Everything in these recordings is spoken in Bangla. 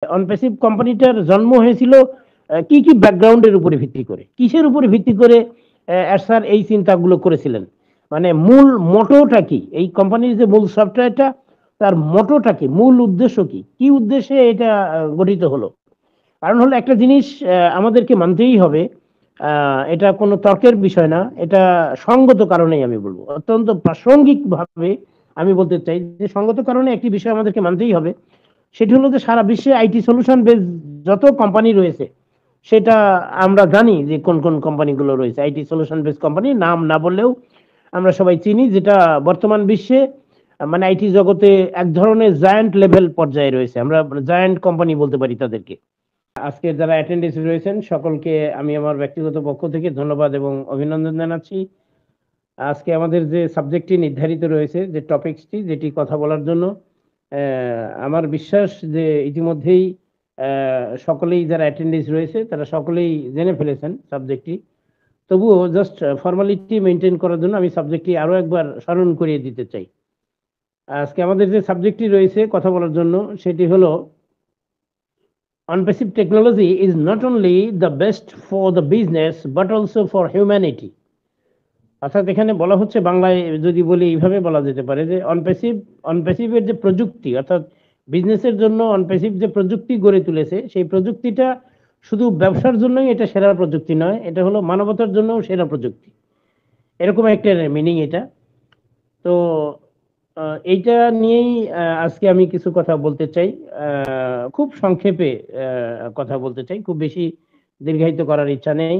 অনপ্যাসিভ কোম্পানিটার জন্ম হয়েছিল কি কি ব্যাকগ্রাউন্ডের উপরে ভিত্তি করে, কিসের উপরে ভিত্তি করে স্যার এই চিন্তাগুলো করেছিলেন? মানে মূল মোটোটা কি, এই কোম্পানির যে মূল সফটওয়্যারটা, তার মোটোটা কি, মূল উদ্দেশ্য কি, কি উদ্দেশ্যে এটা গঠিত হলো? কারণ হলো একটা জিনিস আমাদেরকে মানতেই হবে, এটা কোনো তর্কের বিষয় না, এটা সঙ্গত কারণেই আমি বলবো, অত্যন্ত প্রাসঙ্গিক ভাবে আমি বলতে চাই যে সঙ্গত কারণে একটি বিষয় আমাদেরকে মানতেই হবে। সেটি হলো যে সারা বিশ্বে আইটি সলিউশন বেস যত কোম্পানি রয়েছে, সেটা আমরা জানি যে কোন কোন কোম্পানিগুলো রয়েছে। আইটি সলিউশন বেস কোম্পানি নাম না বললেও আমরা সবাই চিনি, যেটা বর্তমান বিশ্বে মানে আইটি জগতে এক ধরনের জায়ান্ট লেভেল পর্যায়ে রয়েছে, আমরা জায়ান্ট কোম্পানি বলতে পারি তাদেরকে। আজকে যারা অ্যাটেন্ডেন্স রয়েছেন সকলকে আমি আমার ব্যক্তিগত পক্ষ থেকে ধন্যবাদ এবং অভিনন্দন জানাচ্ছি। আজকে আমাদের যে সাবজেক্টটি নির্ধারিত রয়েছে, যে টপিকসটি যেটি কথা বলার জন্য, আমার বিশ্বাস যে ইতিমধ্যেই সকলেই যারা অ্যাটেন্ডেন্স রয়েছে তারা সকলেই জেনে ফেলেছেন সাবজেক্টটি। তবুও জাস্ট ফর্মালিটি মেনটেন করার জন্য আমি সাবজেক্টটি আরো একবার স্মরণ করিয়ে দিতে চাই। আজকে আমাদের যে সাবজেক্টটি রয়েছে কথা বলার জন্য, সেটি হলো on-passive technology is not only the best for the business but also for humanity। অর্থাৎ এখানে বলা হচ্ছে, বাংলায় যদি বলি এইভাবে বলা যেতে পারে যে অনপ্যাসিভের যে প্রযুক্তি, অর্থাৎ বিজনেসের জন্য অনপ্যাসিভ যে প্রযুক্তি গড়ে তুলেছে, সেই প্রযুক্তিটা শুধু ব্যবসার জন্যই এটা সেরা প্রযুক্তি নয়, এটা হলো মানবতার জন্যও সেরা প্রযুক্তি, এরকম একটা মিনিং এটা। তো এইটা নিয়েই আজকে আমি কিছু কথা বলতে চাই, খুব সংক্ষেপে কথা বলতে চাই, খুব বেশি দীর্ঘায়িত করার ইচ্ছা নেই।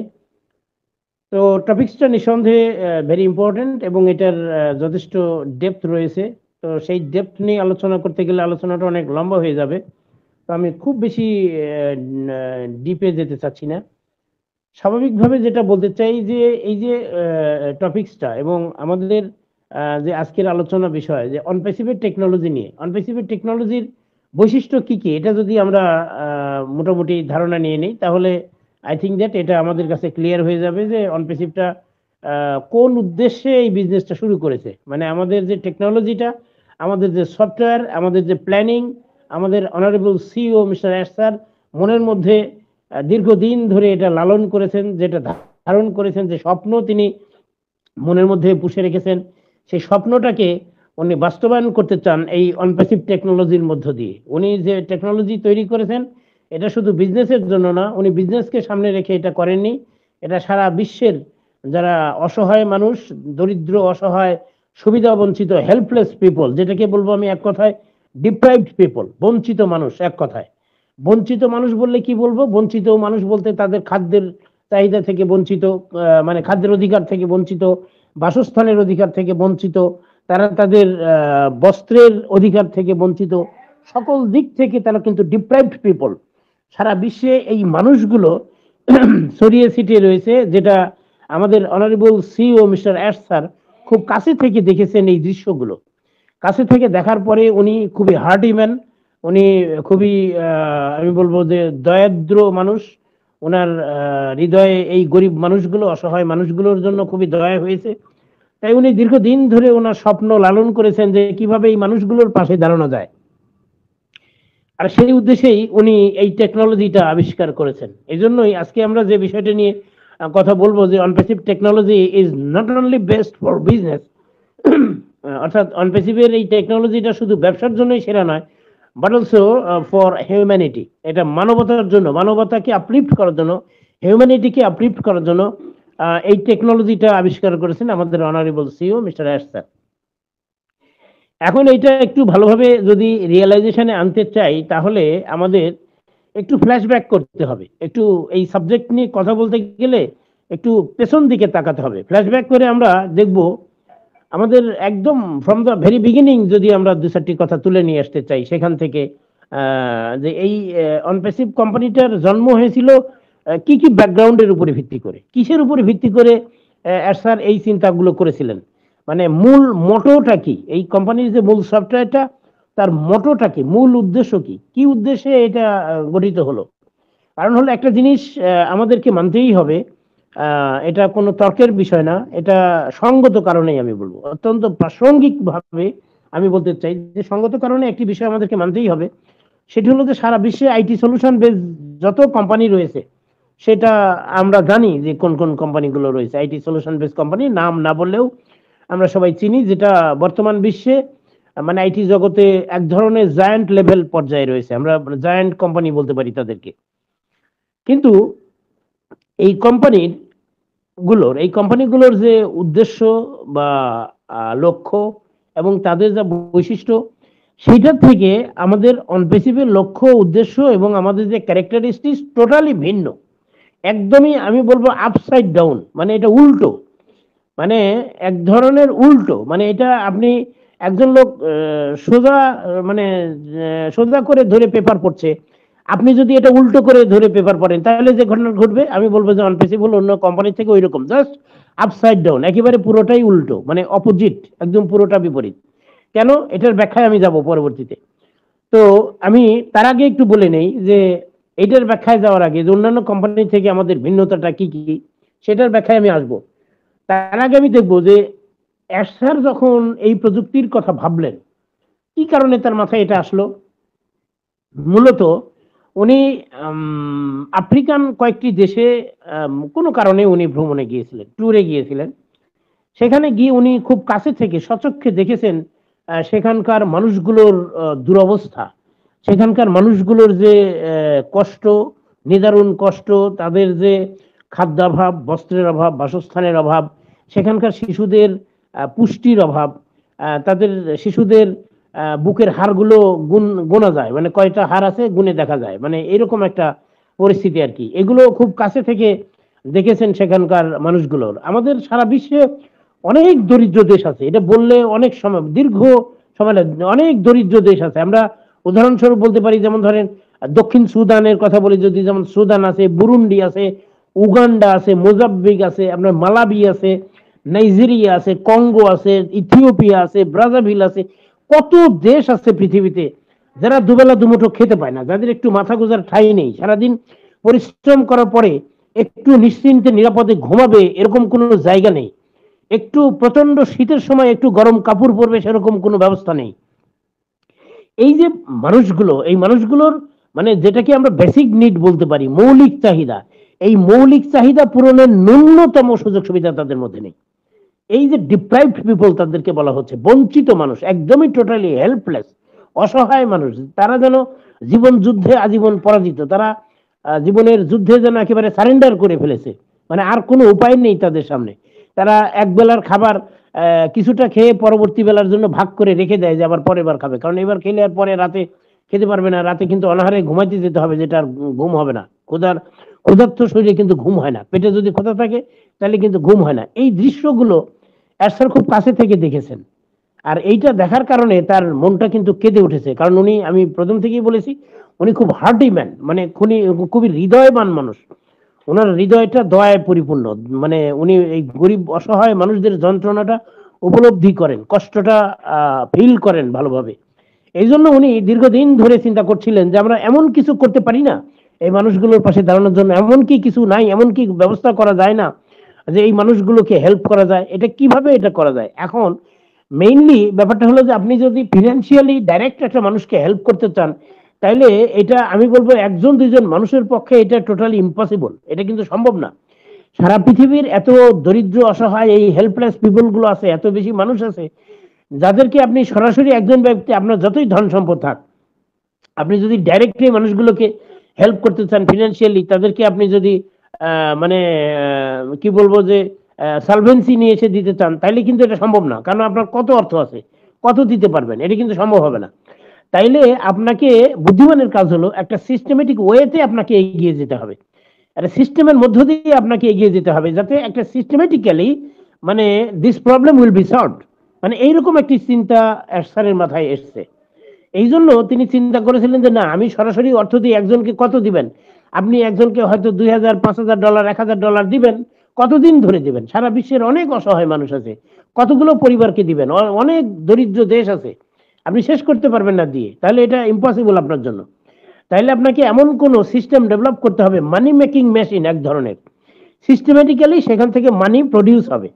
তো টপিকসটা নিঃসন্দেহে ভেরি ইম্পর্টেন্ট এবং এটার যথেষ্ট ডেপথ রয়েছে। তো সেই ডেপথ নিয়ে আলোচনা করতে গেলে আলোচনাটা অনেক লম্বা হয়ে যাবে, তো আমি খুব বেশি ডিপে যেতে চাচ্ছি না। স্বাভাবিকভাবে যেটা বলতে চাই যে এই যে টপিকসটা এবং আমাদের যে আজকের আলোচনা বিষয় যে অনপ্যাসিভের টেকনোলজি নিয়ে, অনপ্যাসিভের টেকনোলজির বৈশিষ্ট্য কি কি, এটা যদি আমরা মোটামুটি ধারণা নিয়ে নিই, তাহলে আই থিঙ্ক দ্যাট এটা আমাদের কাছে ক্লিয়ার হয়ে যাবে যে অনপ্যাসিভটা কোন উদ্দেশ্যে এই বিজনেসটা শুরু করেছে। মানে আমাদের যে টেকনোলজিটা, আমাদের যে সফটওয়্যার, আমাদের যে প্ল্যানিং, আমাদের honourable CEO mister S sir মনের মধ্যে দীর্ঘদিন ধরে এটা লালন করেছেন, যেটা ধারণ করেছেন, যে স্বপ্ন তিনি মনের মধ্যে পুষে রেখেছেন, সেই স্বপ্নটাকে উনি বাস্তবায়ন করতে চান এই অনপ্যাসিভ টেকনোলজির মধ্য দিয়ে। উনি যে টেকনোলজি তৈরি করেছেন, এটা শুধু বিজনেসের জন্য না, উনি বিজনেসকে সামনে রেখে এটা করেননি, এটা সারা বিশ্বের যারা অসহায় মানুষ, দরিদ্র, অসহায়, সুবিধা বঞ্চিত, হেল্পলেস পিপল, যেটাকে বলবো আমি এক কথায় ডিপ্রাইভড পিপল, বঞ্চিত মানুষ, এক কথায় বঞ্চিত মানুষ বললে কি বলবো, বঞ্চিত মানুষ বলতে তাদের খাদ্যের চাহিদা থেকে বঞ্চিত, মানে খাদ্যের অধিকার থেকে বঞ্চিত, বাসস্থানের অধিকার থেকে বঞ্চিত, তারা তাদের বস্ত্রের অধিকার থেকে বঞ্চিত, সকল দিক থেকে তারা কিন্তু ডিপ্রাইভড পিপল। সারা বিশ্বে এই মানুষগুলো ছড়িয়ে ছিটিয়ে রয়েছে, যেটা আমাদের honourable CEO mister ash sir খুব কাছে থেকে দেখেছেন এই দৃশ্যগুলো। কাছে থেকে দেখার পরে উনি খুবই হার্টি ম্যান, উনি খুবই আমি বলবো যে দয়াদ্র মানুষ। ওনার হৃদয়ে এই গরিব মানুষগুলো, অসহায় মানুষগুলোর জন্য খুবই দয়া হয়েছে। তাই উনি দীর্ঘদিন ধরে ওনার স্বপ্ন লালন করেছেন যে কিভাবে এই মানুষগুলোর পাশে দাঁড়ানো যায়, আর সেই উদ্দেশ্যেই উনি এই টেকনোলজিটা আবিষ্কার করেছেন। এই জন্যই আজকে আমরা যে বিষয়টা নিয়ে কথা বলবো যে Onpassive technology is not only best for business, অর্থাৎ অনপ্যাসিভের এই টেকনোলজিটা শুধু ব্যবসার জন্যই সেরা নয়, বাট অলসো ফর হিউম্যানিটি। এটা মানবতার জন্য, মানবতাকে আপলিফট করার জন্য, হিউম্যানিটিকে আপলিফট করার জন্য এই টেকনোলজিটা আবিষ্কার করেছেন আমাদের honourable CEO mister ash sir. এখন এইটা একটু ভালোভাবে যদি রিয়েলাইজেশনে আনতে চাই, তাহলে আমাদের একটু ফ্ল্যাশব্যাক করতে হবে, একটু এই সাবজেক্ট নিয়ে কথা বলতে গেলে একটু পেছন দিকে তাকাতে হবে। ফ্ল্যাশব্যাক করে আমরা দেখব আমাদের একদম ফ্রম দ্য ভেরি বিগিনিং, যদি আমরা দু চারটি কথা তুলে নিয়ে আসতে চাই সেখান থেকে, যে এই অনপ্যাসিভ কোম্পানিটার জন্ম হয়েছিল কি কি ব্যাকগ্রাউন্ডের উপরে ভিত্তি করে, কিসের উপরে ভিত্তি করে স্যার এই চিন্তাগুলো করেছিলেন। মানে মূল মোটোটা কি, এই কোম্পানির যে মূল সফটওয়্যারটা, তার মোটোটা কি, মূল উদ্দেশ্য কি, কি উদ্দেশ্যে এটা গঠিত হলো? কারণ হলো একটা জিনিস আমাদেরকে মানতেই হবে, এটা কোনো তর্কের বিষয় না, এটা সঙ্গত কারণেই আমি বলবো, অত্যন্ত প্রাসঙ্গিক ভাবে আমি বলতে চাই যে সঙ্গত কারণে একটি বিষয় আমাদেরকে মানতেই হবে। সেটি হলো যে সারা বিশ্বে আইটি সলিউশন বেস যত কোম্পানি রয়েছে সেটা আমরা জানি যে কোন কোন কোম্পানিগুলো রয়েছে। আইটি সলিউশন বেস কোম্পানি নাম না বললেও আমরা সবাই চিনি, যেটা বর্তমান বিশ্বে মানে আইটি জগতে এক ধরনের জায়ান্ট লেভেল পর্যায়ে রয়েছে, আমরা জায়ান্ট কোম্পানি বলতে পারি তাদেরকে। কিন্তু এই কোম্পানিগুলোর যে উদ্দেশ্য বা লক্ষ্য এবং তাদের যা বৈশিষ্ট্য, সেইটার থেকে আমাদের অনপেসিভের লক্ষ্য উদ্দেশ্য এবং আমাদের যে ক্যারেক্টারিস্টিক্স টোটালি ভিন্ন। একদমই আমি বলবো আপসাইড ডাউন, মানে এটা উল্টো, মানে এক ধরনের উল্টো। মানে এটা আপনি একজন লোক সোজা মানে সোজা করে ধরে পেপার পড়ছে, আপনি যদি এটা উল্টো করে ধরে পেপার পড়েন তাহলে যে ঘটনা ঘটবে আমি বলবো যে অনপেসিবল অন্য কোম্পানি থেকে ওই রকম, জাস্ট আপসাইড ডাউন, একেবারে পুরোটাই উল্টো, মানে অপোজিট, একদম পুরোটা বিপরীত। কেন, এটার ব্যাখ্যায় আমি যাব পরবর্তীতে। তো আমি তার আগে একটু বলে নেই যে এটার ব্যাখ্যায় যাওয়ার আগে যে অন্যান্য কোম্পানি থেকে আমাদের ভিন্নতাটা কি কি সেটার ব্যাখ্যায় আমি আসবো। তার আগে আমি দেখবো যে অ্যাশার যখন এই প্রযুক্তির কথা ভাবলেন, কি কারণে তার মাথায় এটা আসলো। মূলত উনি আফ্রিকান কয়েকটি দেশে কোনো কারণে উনি ভ্রমণে গিয়েছিলেন, ট্যুরে গিয়েছিলেন। সেখানে গিয়ে উনি খুব কাছে থেকে সচক্ষে দেখেছেন সেখানকার মানুষগুলোর দুরবস্থা, সেখানকার মানুষগুলোর যে কষ্ট, নিদারুণ কষ্ট, তাদের যে খাদ্যাভাব, বস্ত্রের অভাব, বাসস্থানের অভাব, সেখানকার শিশুদের পুষ্টির অভাব, তাদের শিশুদের বুকের হাড়গুলো গোনা যায়, মানে কয়টা হাড় আছে গুনে দেখা যায়, মানে এরকম একটা পরিস্থিতি আর কি। এগুলো খুব কাছে থেকে দেখেছেন সেখানকার মানুষগুলোর। আমাদের সারা বিশ্বে অনেক দরিদ্র দেশ আছে, এটা বললে অনেক সময় দীর্ঘ সময় অনেক দরিদ্র দেশ আছে। আমরা উদাহরণস্বরূপ বলতে পারি, যেমন ধরেন দক্ষিণ সুদানের কথা বলি যদি, যেমন সুদান আছে, বুরুন্ডি আছে, উগান্ডা আছে, মোজাম্বিক আছে, আপনার মালাবি আছে, নাইজেরিয়া আছে, কঙ্গো আছে, ইথিওপিয়া আছে, ব্রাজাভিল আছে, কত দেশ আছে পৃথিবীতে যারা দুবেলা দুমুঠো খেতে পায় না, যাদের একটু মাথা গোজার ঠাঁই নেই, সারাদিন পরিশ্রম করার পরে একটু নিশ্চিন্তে নিরাপদে ঘুমাবে এরকম কোনো জায়গা নেই, একটু প্রচন্ড শীতের সময় একটু গরম কাপড় পরবে সেরকম কোনো ব্যবস্থা নেই। এই যে মানুষগুলো, এই মানুষগুলোর মানে যেটাকে আমরা বেসিক নিড বলতে পারি, মৌলিক চাহিদা, এই মৌলিক চাহিদা পূরণের ন্যূনতম সুযোগ সুবিধা তাদের মধ্যে নেই। এই যে ডিপ্রাইভড পিপল তাদেরকে বলা হচ্ছে, বঞ্চিত মানুষ, একদমই টোটালি হেল্পলেস, অসহায় মানুষ, তারা যেন জীবন যুদ্ধে আজীবন পরাজিত, তারা জীবনের যুদ্ধে যেন একেবারে সারেন্ডার করে ফেলেছে, মানে আর কোনো উপায় নেই তাদের সামনে। তারা এক বেলার খাবার কিছুটা খেয়ে পরবর্তী বেলার জন্য ভাগ করে রেখে দেয় যে আবার পরের বার খাবে, কারণ এবার খেলে আর পরে রাতে খেতে পারবে না, রাতে কিন্তু অনাহারে ঘুমাইতে যেতে হবে, যেটা আর ঘুম হবে না। ক্ষুধার্ত শরীরে কিন্তু ঘুম হয় না, পেটে যদি ক্ষুধা থাকে তাহলে কিন্তু ঘুম হয় না। এই দৃশ্যগুলো এরশাদ খুব কাছে থেকে দেখেছেন, আর এইটা দেখার কারণে তার মনটা কিন্তু কেঁদে উঠেছে, কারণ উনি, আমি প্রথম থেকেই বলেছি, উনি খুব হার্টি ম্যান, মানে খুবই হৃদয়বান মানুষ, ওনার হৃদয়টা দয়ায় পরিপূর্ণ, মানে উনি এই গরিব অসহায় মানুষদের যন্ত্রণাটা উপলব্ধি করেন, কষ্টটা ফিল করেন ভালোভাবে। এই জন্য উনি দীর্ঘদিন ধরে চিন্তা করছিলেন যে আমরা এমন কিছু করতে পারি না এই মানুষগুলোর পাশে দাঁড়ানোর জন্য, এমন কি কিছু নাই, এমন কি ব্যবস্থা করা যায় না যে এই মানুষগুলোকে হেল্প করা যায়, এটা কিভাবে এটা করা যায়। এখন মেইনলি ব্যাপারটা হলো যে আপনি যদি ফিনান্সিয়ালি ডাইরেক্ট একটা মানুষকে হেল্প করতে চান, তাইলে এটা আমি বলবো একজন দুইজন মানুষের পক্ষে এটা টোটালি ইম্পসিবল, এটা কিন্তু সম্ভব না। সারা পৃথিবীর এত দরিদ্র অসহায় এই হেল্পলেস পিপল গুলো আছে, এত বেশি মানুষ আছে যাদেরকে আপনি সরাসরি একজন ব্যক্তি, আপনার যতই ধন সম্পদ থাক, আপনি যদি ডাইরেক্টলি মানুষগুলোকে হেল্প করতে চান ফিনান্সিয়ালি, তাদেরকে আপনি যদি মানে কি বলবো যে সলভেন্সি নিয়ে এসে দিতে চান, তাইলে কিন্তু এটা সম্ভব না, কারণ আপনার কত অর্থ আছে, কত দিতে পারবেন, এটা কিন্তু সম্ভব হবে না। তাইলে আপনাকে, বুদ্ধিমানের কাজ হলো একটা সিস্টেমেটিক ওয়েতে আপনাকে এগিয়ে যেতে হবে, একটা সিস্টেমের মধ্য দিয়ে আপনাকে এগিয়ে যেতে হবে, যাতে একটা সিস্টেমেটিক্যালি মানে this problem will be solved, মানে এইরকম একটি চিন্তা স্যারের মাথায় এসছে। এই জন্য তিনি চিন্তা করেছিলেন যে না, আমি সরাসরি অর্থ দিয়ে একজনকে কত দিবেন, আপনি একজনকে হয়তো $2000, $5000, $1000 দিবেন, কতদিন ধরে দিবেন? সারা বিশ্বের অনেক অসহায় মানুষ আছে, কতগুলো পরিবারকে দিবেন, অনেক দরিদ্র দেশ আছে, আপনি শেষ করতে পারবেন না দিয়ে, তাহলে এটা ইম্পসিবল আপনার জন্য। তাইলে আপনাকে এমন কোন সিস্টেম ডেভেলপ করতে হবে, মানি মেকিং মেশিন এক ধরনের, সিস্টেমেটিক্যালি সেখান থেকে মানি প্রডিউস হবে,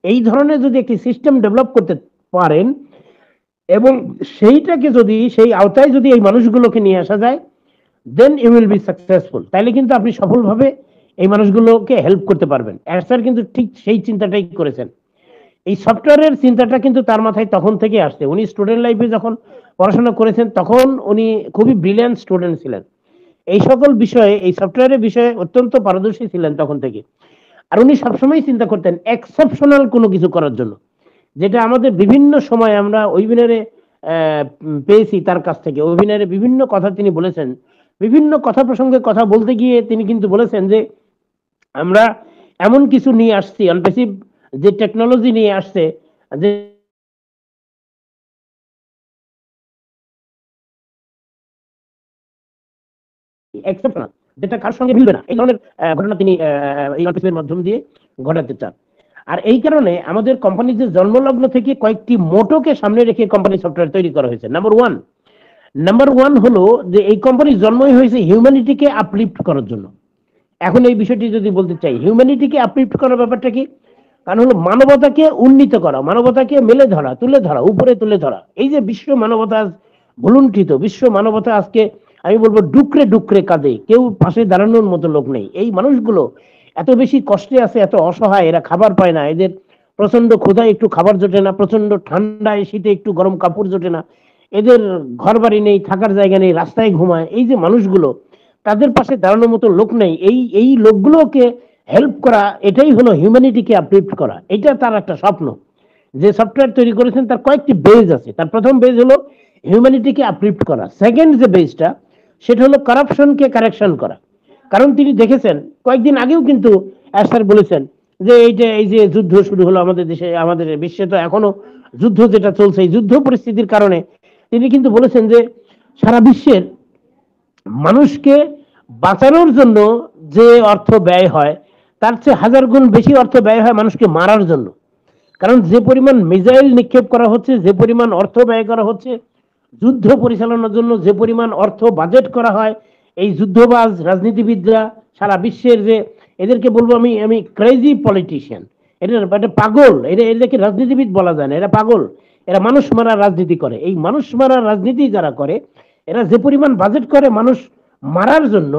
এই ধরনের যদি একটি সিস্টেম ডেভেলপ করতে পারেন, এবং সেইটাকে যদি সেই আওতায় যদি এই মানুষগুলোকে নিয়ে আসা যায়, then you will be successful. তাইলে কিন্তু আপনি সফলভাবে এই মানুষগুলোকে হেল্প করতে পারবেন। স্যার কিন্তু ঠিক সেই চিন্তাটাই করেছেন। এই সফটওয়্যারের চিন্তাটা কিন্তু তার মাথায় তখন থেকে আসছে। উনি স্টুডেন্ট লাইফে যখন পড়াশোনা করেছেন তখন উনি খুবই ব্রিলিয়ান্ট স্টুডেন্ট ছিলেন। এই সকল বিষয়ে, এই সফটওয়্যারের বিষয়ে অত্যন্ত পারদর্শী ছিলেন তখন থেকে। আর উনি সবসময় চিন্তা করতেন এক্সেপশনাল কোনো কিছু করার জন্য, যেটা আমাদের বিভিন্ন সময় আমরা ওয়েবিনারে পেয়েছি তার কাছ থেকে। ওয়েবিনারে বিভিন্ন কথা তিনি বলেছেন, বিভিন্ন কথা প্রসঙ্গে কথা বলতে গিয়ে তিনি কিন্তু বলেছেন যে আমরা এমন কিছু নিয়ে আসছি, অনপেসিভ যে টেকনোলজি নিয়ে আসছে, যে এক্সেপশনাল, যেটা কার সঙ্গে মিলবে না, এই ধরনের ঘটনা তিনি এই অনপেসিভের মাধ্যম দিয়ে ঘটাতে চান। আর এই কারণে আমাদের কোম্পানির যে জন্মলগ্ন থেকে কয়েকটি মোটোকে সামনে রেখে কোম্পানি সফটওয়্যার তৈরি করা হয়েছে। নাম্বার ওয়ান হলো যে এই কোম্পানির জন্মই হয়েছে হিউম্যানিটিকে আপলিফট করার জন্য। এখন এই বিষয়টি যদি বলতে চাই, হিউম্যানিটিকে আপলিফট করার ব্যাপারটা কি? কারণ হলো মানবতাকে উন্নীত করা, মানবতাকে মেলে ধরা, তুলে ধরা, উপরে তুলে ধরা। এই যে বিশ্ব মানবতা আজ ভুলুণ্ঠিত, বিশ্ব মানবতা আজকে আমি বলবো ডুকরে ডুকরে কাঁদে, কেউ পাশে দাঁড়ানোর মতো লোক নেই। এই মানুষগুলো এত বেশি কষ্টে আছে, এত অসহায়, এরা খাবার পায় না, এদের প্রচন্ড ক্ষুধায় একটু খাবার জোটে না, প্রচন্ড ঠান্ডায় শীতে একটু গরম কাপড় জোটে না, এদের ঘর বাড়ি নেই, থাকার জায়গা নেই, রাস্তায় ঘুমায়। এই যে মানুষগুলো, তাদের পাশে দাঁড়ানোর মতো লোক নেই। এই এই লোকগুলোকে হেল্প করা, এটাই হলো হিউম্যানিটিকে আপলিফট করা। এটা তার একটা স্বপ্ন। যে সফটওয়্যার তৈরি করেছেন তার কয়েকটি বেজ আছে। তার প্রথম বেজ হলো হিউম্যানিটিকে আপলিফট করা। সেকেন্ড যে বেজটা, সেটা হলো কারাপশনকে কারেকশন করা। কারণ তিনি দেখেছেন, কয়েকদিন আগেও কিন্তু স্যার বলেছেন যে এই যে যুদ্ধ শুরু হলো আমাদের দেশে, আমাদের বিশ্বে তো এখনো যুদ্ধ যেটা চলছে, এই যুদ্ধ পরিস্থিতির কারণে তিনি কিন্তু বলেছেন যে সারা বিশ্বের মানুষকে বাঁচানোর জন্য যে অর্থ ব্যয় হয়, তার চেয়ে হাজার গুণ বেশি অর্থ ব্যয় হয় মানুষকে মারার জন্য। কারণ যে পরিমাণ মিসাইল নিক্ষেপ করা হচ্ছে, যে পরিমাণ অর্থ ব্যয় করা হচ্ছে যুদ্ধ পরিচালনার জন্য, যে পরিমাণ অর্থ বাজেট করা হয়, এই যুদ্ধবাজ রাজনীতিবিদরা সারা বিশ্বের, যে এদেরকে বলবো আমি আমি ক্রেজি পলিটিশিয়ান, এটা পাগল, এদেরকে রাজনীতিবিদ বলা যায় না, এরা পাগল। এরা মানুষ মারার রাজনীতি করে। এই মানুষ মারার রাজনীতি যারা করে, এরা যে পরিমাণ বাজেট করে মানুষ মারার জন্য,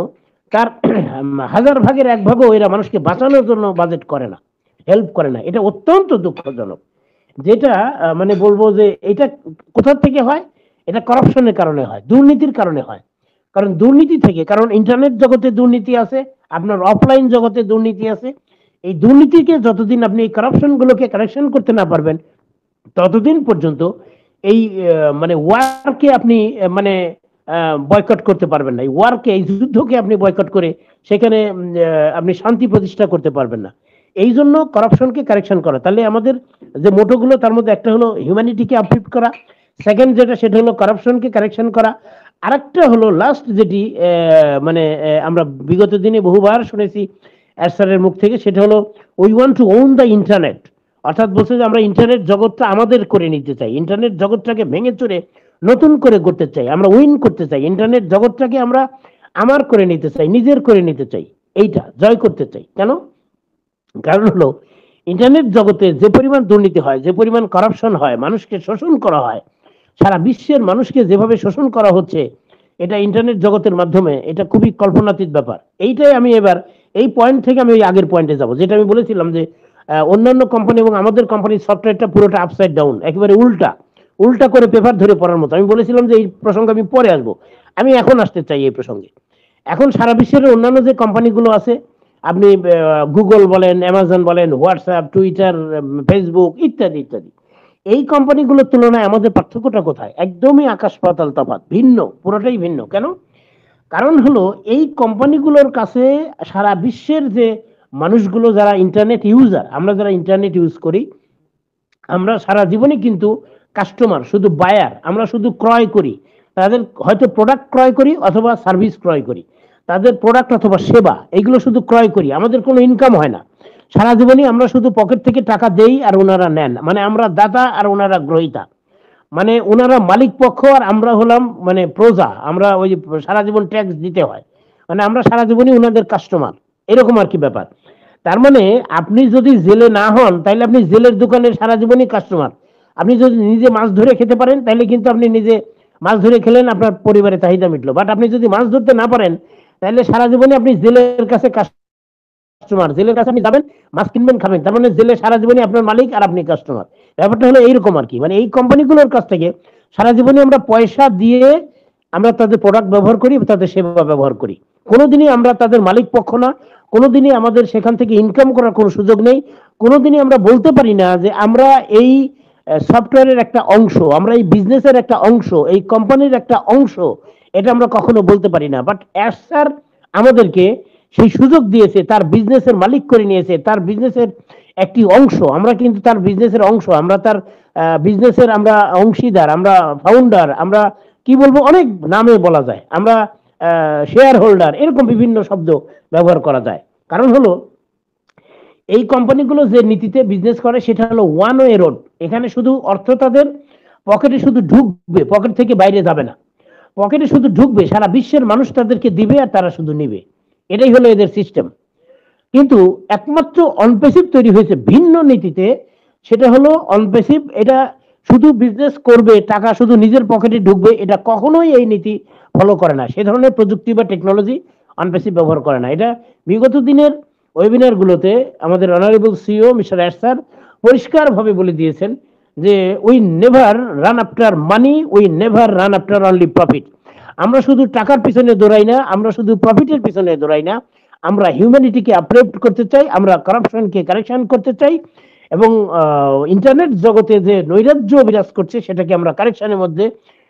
তার হাজার ভাগের এক ভাগও এরা মানুষকে বাঁচানোর জন্য বাজেট করে না, হেল্প করে না। এটা অত্যন্ত দুঃখজনক। যেটা মানে বলবো যে এটা কোথা থেকে হয়? এটা করাপশনের কারণে হয়, দুর্নীতির কারণে হয়। কারণ দুর্নীতি থেকে, কারণ ইন্টারনেট জগতে দুর্নীতি আছে, আপনার অফলাইন জগতে দুর্নীতি আছে। এই দুর্নীতিকে যতদিন আপনি এই কারাপশন গুলোকে কারেকশন করতে না পারবেন, ততদিন পর্যন্ত এই মানে ওয়ারকে আপনি মানে বয়কট করতে পারবেন না। এই ওয়ারকে, এই যুদ্ধকে আপনি বয়কট করে সেখানে আপনি শান্তি প্রতিষ্ঠা করতে পারবেন না। এই জন্য করাপশনকে কারেকশন করা। তাহলে আমাদের যে মোটোগুলো, তার মধ্যে একটা হলো হিউম্যানিটিকে আপলিফট করা, সেকেন্ড যেটা সেটা হলো করাপশনকে কারেকশন করা, আরেকটা হলো লাস্ট যেটি মানে আমরা বিগত দিনে বহুবার শুনেছি স্যারের মুখ থেকে, সেটা হলো we want to won the internet. অর্থাৎ বলছে যে আমরা ইন্টারনেট জগৎটা আমাদের করে নিতে চাই, ইন্টারনেট জগৎটাকে ভেঙে চুরে নতুন করে করতে চাই, আমরা উইন করতে চাই, ইন্টারনেট জগৎটাকে আমরা আমার করে নিতে চাই, নিজের করে নিতে চাই, এইটা জয় করতে চাই। কেন? কারণ হলো ইন্টারনেট জগতে যে পরিমাণ দুর্নীতি হয়, যে পরিমাণ করাপশন হয়, মানুষকে শোষণ করা হয়, সারা বিশ্বের মানুষকে যেভাবে শোষণ করা হচ্ছে, এটা ইন্টারনেট জগতের মাধ্যমে, এটা খুবই কল্পনাতীত ব্যাপার। এইটাই আমি এবার এই পয়েন্ট থেকে আমি ওই আগের পয়েন্টে যাব, যেটা আমি বলেছিলাম যে অন্যান্য কোম্পানি এবং আমাদের কোম্পানির সফটওয়্যারটা পুরোটা আপসাইড ডাউন, একেবারে উল্টা, উল্টা করে পেপার ধরে পড়ার মতো। আমি বলেছিলাম যে এই প্রসঙ্গে আমি পরে আসবো, আমি এখন আসতে চাই এই প্রসঙ্গে। এখন সারা বিশ্বের অন্যান্য যে কোম্পানিগুলো আছে, আপনি গুগল বলেন, অ্যামাজন বলেন, হোয়াটসঅ্যাপ, টুইটার, ফেসবুক ইত্যাদি ইত্যাদি, এই কোম্পানিগুলোর তুলনায় আমাদের পার্থক্যটা কোথায়? একদমই আকাশ পাতাল তফাৎ, ভিন্ন, পুরোটাই ভিন্ন। কেন? কারণ হলো এই কোম্পানিগুলোর কাছে সারা বিশ্বের যে মানুষগুলো, যারা ইন্টারনেট ইউজার, আমরা যারা ইন্টারনেট ইউজ করি, আমরা সারা জীবনে কিন্তু কাস্টমার, শুধু বায়ার, আমরা শুধু ক্রয় করি। তাদের হয়তো প্রোডাক্ট ক্রয় করি অথবা সার্ভিস ক্রয় করি, তাদের প্রোডাক্ট অথবা সেবা, এগুলো শুধু ক্রয় করি, আমাদের কোনো ইনকাম হয় না। সারা জীবনই আমরা শুধু পকেট থেকে টাকা দেই আর ওনারা নেন, মানে আমরা দাতা আর ওনারা গ্রহীতা, মানে ওনারা মালিক পক্ষ আর আমরা হলাম মানে প্রজা, আমরা ওই যে সারা জীবন ট্যাক্স দিতে হয়, মানে আমরা সারা জীবনই ওনাদের কাস্টমার, এরকম আর কি ব্যাপার। তার মানে আপনি যদি জেলে না হন, তাহলে আপনি জেলের দোকানের সারা জীবনই কাস্টমার, আপনি যদি নিজে মাছ ধরে খেতে পারেন তাহলে কিন্তু আপনি নিজে মাছ ধরে খেলেন, আপনার পরিবারের চাহিদা মিটলো। বাট আপনি যদি মাছ ধরতে না পারেন তাহলে সারা জীবনে আপনি জেলের কাছে কাস্টমার, জেলের কাছে আপনি যাবেন, মাছ কিনবেন, খাবেন, তার মানে জেলে সারা জীবনে আপনার মালিক আর আপনি কাস্টমার। ব্যাপারটা হলো এইরকম আর কি, মানে এই কোম্পানিগুলোর কাছ থেকে সারা জীবনে আমরা পয়সা দিয়ে আমরা তাদের প্রোডাক্ট ব্যবহার করি, তাদের সেবা ব্যবহার করি। কোনোদিনই আমরা তাদের মালিক পক্ষ না, কোনোদিনই আমাদের সেখান থেকে ইনকাম করার কোনো সুযোগ নেই। কোনোদিনই আমরা বলতে পারি না যে আমরা এই সফটওয়্যারের একটা অংশ, আমরা এই বিজনেসের একটা অংশ, এই কোম্পানির একটা অংশ, এটা আমরা কখনো বলতে পারি না। বাট অ্যাজ স্যার আমাদেরকে সেই সুযোগ দিয়েছে, তার বিজনেসের মালিক করে নিয়েছে, তার বিজনেসের একটি অংশ, আমরা কিন্তু তার বিজনেসের অংশ, আমরা তার বিজনেসের আমরা অংশীদার, আমরা ফাউন্ডার, আমরা কি বলবো, অনেক নামে বলা যায়, আমরা শেয়ার হোল্ডার, এরকম বিভিন্ন শব্দ ব্যবহার করা যায়। কারণ হলো এই কোম্পানিগুলো যে নীতিতে বিজনেস করে সেটা হলো ওয়ান ওয়ে রোড। এখানে শুধু অর্থ তাদের পকেটে শুধু ঢুকবে, পকেট থেকে বাইরে যাবে না, পকেটে শুধু ঢুকবে, সারা বিশ্বের মানুষ তাদেরকে দিবে আর তারা শুধু নিবে। এটাই হলো এদের সিস্টেম। কিন্তু একমাত্র অনপেসিভ তৈরি হয়েছে ভিন্ন নীতিতে, সেটা হলো অনপেসিভ। এটা শুধু বিজনেস করবে, টাকা শুধু নিজের পকেটে ঢুকবে, এটা কখনোই এই নীতি ফলো করে না। সে ধরনের প্রযুক্তি বা টেকনোলজি অনপেসিভ ব্যবহার করে না। এটা বিগত দিনের ওয়েবিনার গুলোতে আমাদের honourable CEO mister S sir পরিষ্কারভাবে বলে দিয়েছেন যে we never run after money, we never run after only profit. আমরা শুধু টাকার পিছনে দৌড়াই না, আমরা শুধু প্রফিটের পিছনে দৌড়াই না, আমরা হিউম্যানিটিকে আপলিফ্ট করতে চাই, আমরা কারাপশনকে কারেকশন করতে চাই, এবং ইন্টারনেট জগতে যে নৈরাজ্য বিরাজ করছে সেটাকে আমরা কারেকশনের মধ্যে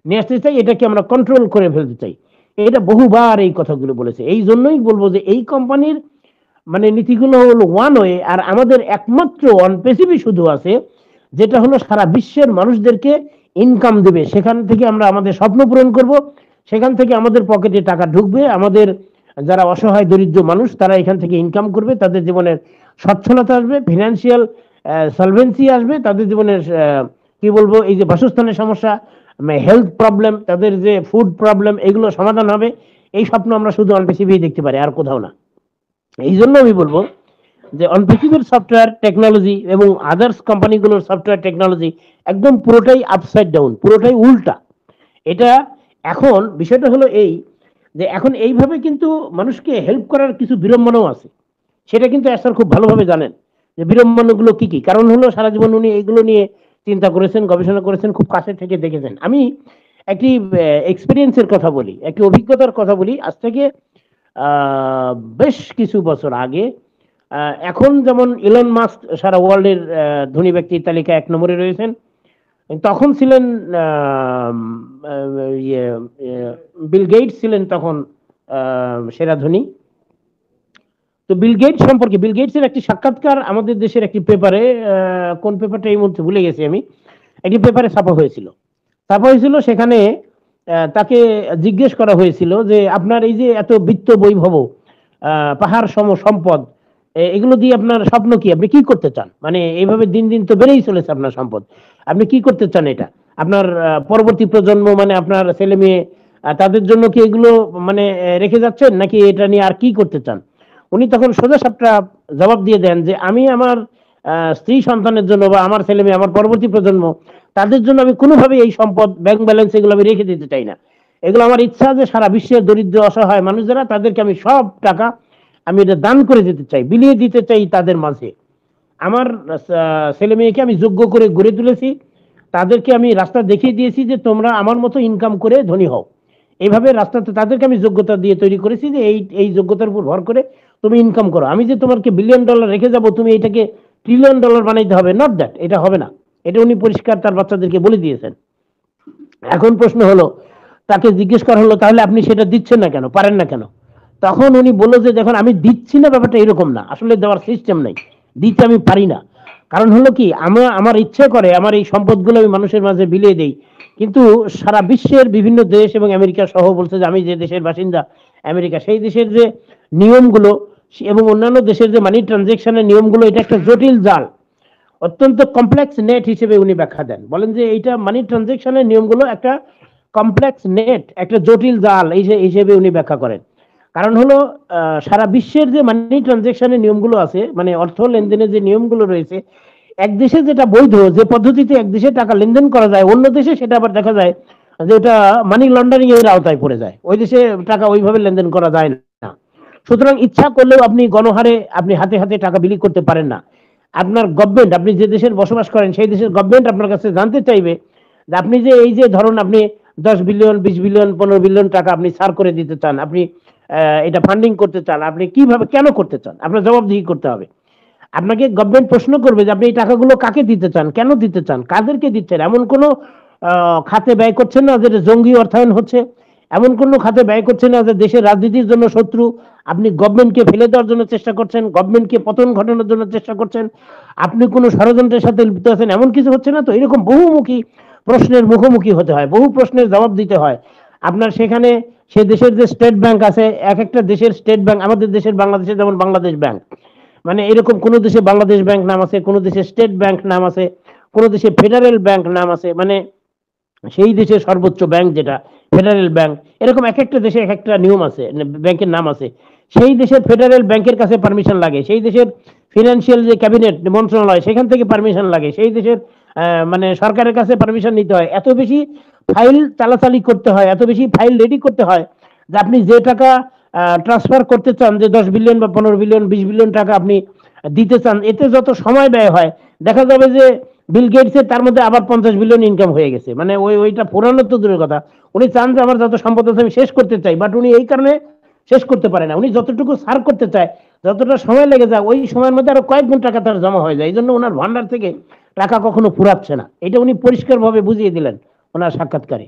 নিয়ে আসতে চাই, এটাকে আমরা কন্ট্রোল করে ফেলতে চাই। এটা বহুবার এই কথাগুলো বলেছে। এই জন্যই বলবো যে এই কোম্পানির মানে নীতিগুলো হলো ওয়ান ওয়ে, আর আমাদের একমাত্র ওয়ান পেসিভি শুধু আছে, যেটা হলো সারা বিশ্বের মানুষদেরকে ইনকাম দেবে, সেখান থেকে আমরা আমাদের স্বপ্ন পূরণ করব, সেখান থেকে আমাদের পকেটে টাকা ঢুকবে, আমাদের যারা অসহায় দরিদ্র মানুষ তারা এখান থেকে ইনকাম করবে, তাদের জীবনের সচ্ছলতা আসবে, ফিনান্সিয়াল সলভেন্সি আসবে, তাদের জীবনের কি বলবো, এই যে বাসস্থানের সমস্যা, হেলথ প্রবলেম, তাদের যে ফুড প্রবলেম, এগুলো সমাধান হবে। এই স্বপ্ন আমরা শুধু অনপেসিভি দেখতে পারি, আর কোথাও না। এই জন্য আমি বলবো যে অনপেসিভের সফটওয়্যার টেকনোলজি এবং আদার্স কোম্পানিগুলোর সফটওয়্যার টেকনোলজি একদম পুরোটাই আপসাইড ডাউন, পুরোটাই উল্টা। এটা এখন বিষয়টা হলো এই যে এখন এইভাবে কিন্তু মানুষকে হেল্প করার কিছু বিড়ম্বনাও আছে, সেটা কিন্তু স্যার খুব ভালোভাবে জানেন যে বিড়ম্বনাগুলো কি কি। কারণ হলো সারা জীবন উনি এইগুলো নিয়ে চিন্তা করেছেন, গবেষণা করেছেন, খুব কাছে থেকে দেখেছেন। আমি একটি এক্সপিরিয়েন্সের কথা বলি, একটি অভিজ্ঞতার কথা বলি। আজ থেকে বেশ কিছু বছর আগে, এখন যেমন ইলন মাস্ক সারা ওয়ার্ল্ডের ধনী ব্যক্তির তালিকায় 1 নম্বরে রয়েছেন, তখন ছিলেন বিল গেটস ছিলেন তখন সেরা ধনী। তো বিল গেটস সম্পর্কে, বিল গেটসের একটি সাক্ষাৎকার আমাদের দেশের একটি পেপারে, কোন পেপারটা এই মুহূর্তে ভুলে গেছি আমি, একটি পেপারে ছাপা হয়েছিল। সেখানে তাকে জিজ্ঞেস করা হয়েছিল যে আপনার এই যে এত বিত্ত বৈভব, পাহাড় সম সম্পদ, এগুলো দিয়ে আপনার স্বপ্ন কি, আপনি কি করতে চান? মানে এইভাবে দিন দিন তো বেড়েই চলেছে আপনার সম্পদ, আপনি কি করতে চান? এটা আপনার পরবর্তী প্রজন্ম, মানে আপনার ছেলে মেয়ে, তাদের জন্য কি এগুলো মানে রেখে যাচ্ছেন, নাকি এটা নিয়ে আর কি করতে চান? উনি তখন সোজা সাপটা জবাব দিয়ে দেন যে আমি আমার স্ত্রী সন্তানের জন্য বা আমার ছেলে মেয়ে, আমার পরবর্তী প্রজন্ম, তাদের জন্য আমি কোনোভাবেই এই সম্পদ, ব্যাংক ব্যালেন্স, এগুলো আমি রেখে দিতে চাই না। এগুলো আমার ইচ্ছা যে সারা বিশ্বের দরিদ্র অসহায় মানুষ যারা, তাদেরকে আমি সব টাকা আমি এটা দান করে দিতে চাই, বিলিয়ে দিতে চাই তাদের মাঝে। আমার ছেলে মেয়েকে আমি যোগ্য করে গড়ে তুলেছি, তাদেরকে আমি রাস্তা দেখিয়ে দিয়েছি যে তোমরা আমার মতো ইনকাম করে ধনী হও। এইভাবে রাস্তাতে তাদেরকে আমি যোগ্যতা দিয়ে তৈরি করেছি যে এই এই যোগ্যতার উপর ভর করে তুমি ইনকাম করো। আমি যে তোমাকে বিলিয়ন ডলার রেখে যাব, তুমি এটাকে ট্রিলিয়ন ডলার বানাইতে হবে, নট দ্যাট, এটা হবে না। এটা উনি পরিষ্কার তার বাচ্চাদেরকে বলে দিয়েছেন। এখন প্রশ্ন হলো, তাকে জিজ্ঞেস করা হলো তাহলে আপনি সেটা দিচ্ছেন না কেন, পারেন না কেন? তখন উনি বললো যে দেখুন, আমি দিচ্ছি না, ব্যাপারটা এরকম না, আসলে দেওয়ার সিস্টেম নাই, দিতে আমি পারি না। কারণ হলো কি, আমার ইচ্ছে করে আমার এই সম্পদগুলো আমি মানুষের মাঝে বিলিয়ে দেই, কিন্তু সারা বিশ্বের বিভিন্ন দেশ এবং আমেরিকা সহ বলছে যে আমি যে দেশের বাসিন্দা আমেরিকা, সেই দেশের যে নিয়মগুলো এবং অন্যান্য দেশের যে মানি ট্রানজেকশনের নিয়মগুলো, এটা একটা জটিল জাল, অত্যন্ত কমপ্লেক্স নেট হিসেবে উনি ব্যাখ্যা দেন। বলেন যে এইটা মানি ট্রানজেকশনের নিয়মগুলো একটা কমপ্লেক্স নেট, একটা জটিল জাল এই হিসেবে উনি ব্যাখ্যা করেন। কারণ হলো সারা বিশ্বের যে মানি ট্রানজেকশনের নিয়মগুলো আছে, মানে অর্থ লেনদেনের যে নিয়মগুলো রয়েছে, এক দেশে যেটা বৈধ, যে পদ্ধতিতে এক দেশে টাকা লেনদেন করা যায়, অন্য দেশে সেটা আবার দেখা যায় যে ওটা মানি লন্ডারিং এর আওতায় পড়ে যায়, ওই দেশে টাকা ওইভাবে লেনদেন করা যায় না। সুতরাং ইচ্ছা করলেও আপনি গণহারে আপনি হাতে হাতে টাকা বিলি করতে পারেন না। আপনার গভর্নমেন্ট, আপনি যে দেশের বসবাস করেন সেই দেশের গভর্নমেন্ট আপনার কাছে জানতে চাইবে যে আপনি যে এই যে ধরুন আপনি 10 বিলিয়ন, 20 বিলিয়ন, 15 বিলিয়ন টাকা আপনি সার করে দিতে চান, আপনি এটা ফান্ডিং করতে চান, আপনি কিভাবে কেন করতে চান, আপনার জবাবদিহি করতে হবে। আপনাকে গভর্নমেন্ট প্রশ্ন করবে যে আপনি এই টাকাগুলো কাকে দিতে চান, কেন দিতে চান, কাদেরকে দিচ্ছেন। এমন কোনো খাতে ব্যয় করছেন না যেটা জঙ্গি অর্থায়ন হচ্ছে, এমন কোনো খাতে ব্যয় করছেন না যে দেশের রাজনীতির জন্য শত্রু, আপনি গভর্নমেন্টকে ফেলে দেওয়ার জন্য চেষ্টা করছেন, গভর্নমেন্টকে পতন ঘটানোর জন্য চেষ্টা করছেন, আপনি কোনো ষড়যন্ত্রের সাথে লিপ্ত আছেন, এমন কিছু হচ্ছে না তো? এরকম বহুমুখী প্রশ্নের মুখোমুখি হতে হয়, বহু প্রশ্নের জবাব দিতে হয় আপনার। সেখানে সে দেশের যে স্টেট ব্যাংক আছে, এক একটা দেশের স্টেট ব্যাংক, আমাদের দেশের বাংলাদেশে যেমন বাংলাদেশ ব্যাংক, মানে এরকম কোন দেশে বাংলাদেশ ব্যাংক নাম আছে, কোন দেশে স্টেট ব্যাংক নাম আছে, কোন দেশে ফেডারেল ব্যাংক নাম আছে, মানে সেই দেশের সর্বোচ্চ ব্যাংক যেটা ফেডারেল ব্যাংক। এরকম এক একটা দেশে এক একটা নিয়ম আছে, ব্যাংকের নাম আছে। সেই দেশের ফেডারেল ব্যাংকের কাছে পারমিশন লাগে, সেই দেশের ফিনান্সিয়াল যে ক্যাবিনেট মন্ত্রণালয় সেখান থেকে পারমিশন লাগে, সেই দেশের মানে সরকারের কাছে পারমিশন নিতে হয়। এত বেশি ফাইল চালাচালি করতে হয়, এত বেশি ফাইল রেডি করতে হয় যে আপনি যে টাকা ট্রান্সফার করতে চান, যে 10 বিলিয়ন বা 15 বিলিয়ন, 20 বিলিয়ন টাকা আপনি দিতে চান, এতে যত সময় ব্যয় হয়, দেখা যাবে যে বিল গেটসের তার মধ্যে আবার 50 বিলিয়ন ইনকাম হয়ে গেছে। মানে ওইটা পুরানো তো দূরের কথা, উনি চান যে আমার যত সম্পদ আছে আমি শেষ করতে চাই, বাট উনি এই কারণে শেষ করতে পারে না। উনি যতটুকু সার করতে চায়, যতটা সময় লেগে যায়, ওই সময়ের মধ্যে আরো কয়েক গুণ টাকা তার জমা হয়ে যায়। এই জন্য ওনার ভান্ডার থেকে টাকা কখনো ফুরাচ্ছে না, এটা উনি পরিষ্কারভাবে বুঝিয়ে দিলেন ওনার সাক্ষাৎকারে।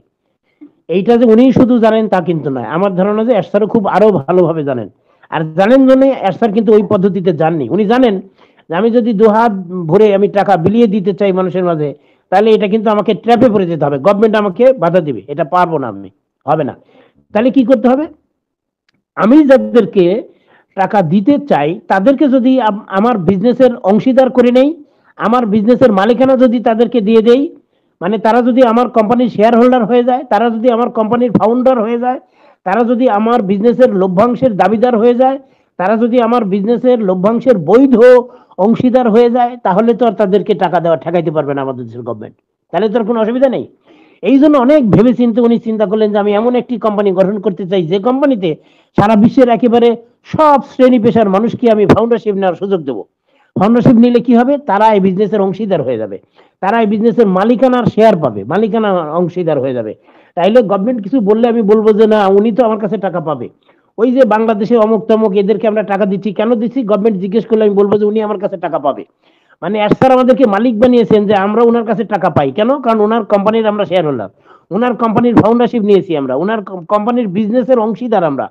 এইটা যে উনি শুধু জানেন তা কিন্তু নয়, আমার ধারণা যে এরশাদও খুব আরো ভালোভাবে জানেন। আর জানেন জন্য এরশাদ কিন্তু ওই পদ্ধতিতে যাননি। উনি জানেন যে আমি যদি দুহাত ভরে আমি টাকা বিলিয়ে দিতে চাই মানুষের মাঝে, তাহলে এটা কিন্তু আমাকে ট্র্যাপে পড়ে যেতে হবে, গভর্নমেন্ট আমাকে বাধা দিবে, এটা পারবো না আমি, হবে না। তাহলে কি করতে হবে? আমি যাদেরকে টাকা দিতে চাই তাদেরকে যদি আমার বিজনেসের অংশীদার করে নেই, আমার বিজনেসের মালিকানা যদি তাদেরকে দিয়ে দেই, মানে তারা যদি আমার কোম্পানির শেয়ার হোল্ডার হয়ে যায়, তারা যদি আমার কোম্পানির ফাউন্ডার হয়ে যায়, তারা যদি আমার বিজনেসের লভ্যাংশের দাবিদার হয়ে যায়, তারা যদি আমার বিজনেসের লভ্যাংশের বৈধ অংশীদার হয়ে যায়, তাহলে তো আর তাদেরকে টাকা দেওয়া ঠেকাইতে পারবে না আমাদের দেশের গভর্নমেন্ট। তাহলে তো আর কোনো অসুবিধা নেই। এই জন্য অনেক ভেবে চিন্তে উনি চিন্তা করলেন যে আমি এমন একটি কোম্পানি গঠন করতে চাই যে কোম্পানিতে সারা বিশ্বের একেবারে সব শ্রেণী পেশার মানুষকে আমি ফাউন্ডারশিপ নেওয়ার সুযোগ দেবো। ফাউন্ডারশিপ নিলে কি হবে? তারা এই বিজনেসের অংশীদার হয়ে যাবে, তারা এই বিজনেসের মালিকানার শেয়ার পাবে, মালিকানা অংশীদার হয়ে যাবে। তাইলে গভর্নমেন্ট কিছু বললে আমি বলবো যে না, উনি তো আমার কাছে টাকা পাবে। ওই যে বাংলাদেশে অমুক তমুক এদেরকে আমরা টাকা দিচ্ছি, কেন দিচ্ছি? গভর্নমেন্ট জিজ্ঞেস করলে আমি বলবো যে উনি আমার কাছে টাকা পাবে। মানে এরশাদ আমাদেরকে মালিক বানিয়েছেন যে আমরা ওনার কাছে টাকা পাই। কেন? কারণ ওনার কোম্পানির আমরা শেয়ার হোল্ডার, ওনার কোম্পানির ফাউন্ডারশিপ নিয়েছি আমরা, ওনার কোম্পানির বিজনেসের অংশীদার আমরা।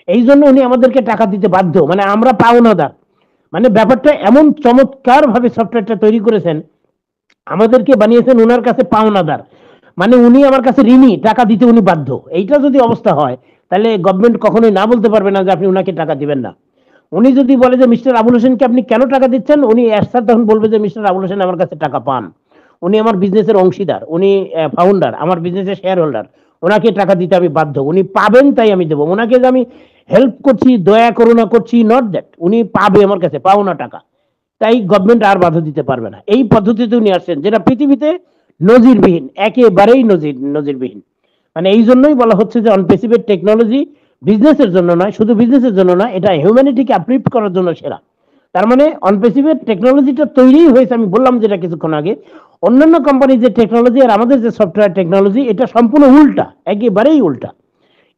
এই জন্য উনি আমাদেরকে টাকা দিতে বাধ্য, মানে আমরা পাওনাদার। মানে ব্যাপারটা এমন চমৎকার ভাবে সফটওয়্যারটা তৈরি করেছেন, আমাদেরকে বানিয়েছেন ওনার কাছে পাওনাদার। মানে উনি আমার কাছে ঋণী, টাকা দিতে উনি বাধ্য। এইটা যদি অবস্থা হয়, তাহলে গভর্নমেন্ট কখনোই না বলতে পারবে না যে আপনি ওনাকে টাকা দিবেন না। উনি যদি বলে যে মিস্টার আবুল হোসেনকে আপনি কেন টাকা দিচ্ছেন, উনি এরশাদ তখন বলবে যে মিস্টার আবুল হোসেন আমার কাছে টাকা পান, উনি আমার বিজনেসের অংশীদার, উনি ফাউন্ডার, আমার বিজনেসের শেয়ার হোল্ডার, ওনাকে টাকা দিতে আমি বাধ্য। উনি পাবেন তাই আমি দেবো। ওনাকে যে আমি হেল্প করছি, দয়া করুণা করছি, নট দ্যাট, উনি পাবে আমার কাছে পাওনা টাকা। তাই গভর্নমেন্ট আর বাধা দিতে পারবে না। এই পদ্ধতিতে উনি আসছেন, যেটা পৃথিবীতে নজিরবিহীন, একেবারেই নজিরবিহীন। মানে এই জন্যই বলা হচ্ছে যে অনপ্রেসিভেড টেকনোলজি বিজনেসের জন্য নয়, শুধু বিজনেসের জন্য নয়, এটা হিউম্যানিটিকে আপলিফ্ট করার জন্য সেরা। তার মানে অনপ্রেসিভেড টেকনোলজিটা তৈরি হয়েছে, আমি বললাম যেটা কিছুক্ষণ আগে, অন্যান্য কোম্পানির যে টেকনোলজি আর আমাদের যে সফটওয়্যার টেকনোলজি, এটা সম্পূর্ণ উল্টা, একেবারেই উল্টা।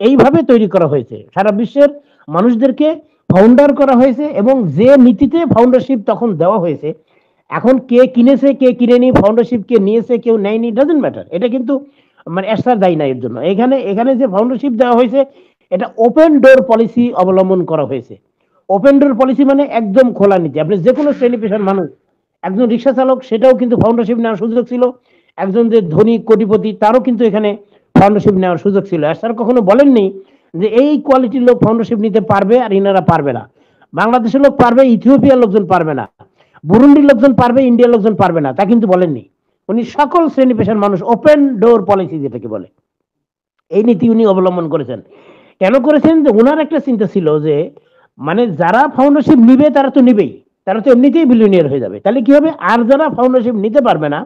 এইভাবে তৈরি করা হয়েছে, সারা বিশ্বের মানুষদেরকে ফাউন্ডার করা হয়েছে, এবং যে নীতিতে ফাউন্ডারশিপ তখন দেওয়া হয়েছে, এখন কে কিনেছে কে কিনেনি, ফাউন্ডারশিপ কে নিয়েছে কেউ নেয়নি, ডাজন্ট ম্যাটার। এটা কিন্তু মানে এক্সট্রা দায়ী না এর জন্য। এখানে এখানে যে ফাউন্ডারশিপ দেওয়া হয়েছে, এটা ওপেন ডোর পলিসি অবলম্বন করা হয়েছে। ওপেন ডোর পলিসি মানে একদম খোলা নীতি। আপনি যে কোনো শ্রেণী পেশার মানুষ, একজন রিক্সা চালক সেটাও কিন্তু ফাউন্ডারশিপ নেওয়ার সুযোগ ছিল, একজন যে ধনী কোটিপতি তারও কিন্তু এখানে ফাউন্ডারশিপ নেওয়ার সুযোগ ছিল। স্যার কখনো বলেননি যে এই কোয়ালিটির লোক ফাউন্ডারশিপ নিতে পারবে আর ইনারা পারবে না। বাংলাদেশের লোক পারবে, ইথিওপিয়ার লোকজন পারবে না, বুরুন্ডির লোকজন পারবে, ইন্ডিয়ার লোকজন পারবে না, তা কিন্তু বলেননি। উনি সকল শ্রেণী পেশার মানুষ, ওপেন ডোর পলিসি যেটাকে বলে, এই নীতি উনি অবলম্বন করেছেন। কেন করেছেন? যে ওনার একটা চিন্তা ছিল যে মানে যারা ফাউন্ডারশিপ নিবে তারা তো নিবেই, তারা তো এমনিতেই বিলিয়নিয়ার হয়ে যাবে। তাহলে কি হবে, আর যারা ফাউন্ডারশিপ নিতে পারবে না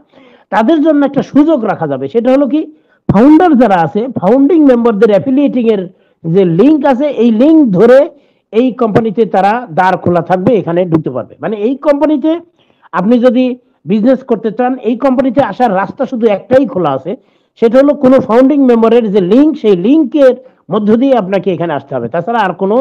তাদের জন্য একটা সুযোগ রাখা যাবে, সেটা হলো কি, ফাউন্ডার যারা আছে, ফাউন্ডিং মেম্বারদের অ্যাফিলিয়েটিং এর যে লিঙ্ক আছে, এই লিঙ্ক ধরে এই কোম্পানিতে তারা দ্বার খোলা থাকবে, এখানে ঢুকতে পারবে। মানে এই কোম্পানিতে আপনি যদি বিজনেস করতে চান, এই কোম্পানিতে আসার রাস্তা শুধু একটাই খোলা আছে, সেটা হলো কোনো ফাউন্ডিং মেম্বারের যে লিঙ্ক, সেই লিঙ্কের মধ্য দিয়ে আপনাকে এখানে আসতে হবে, তাছাড়া আর কোনো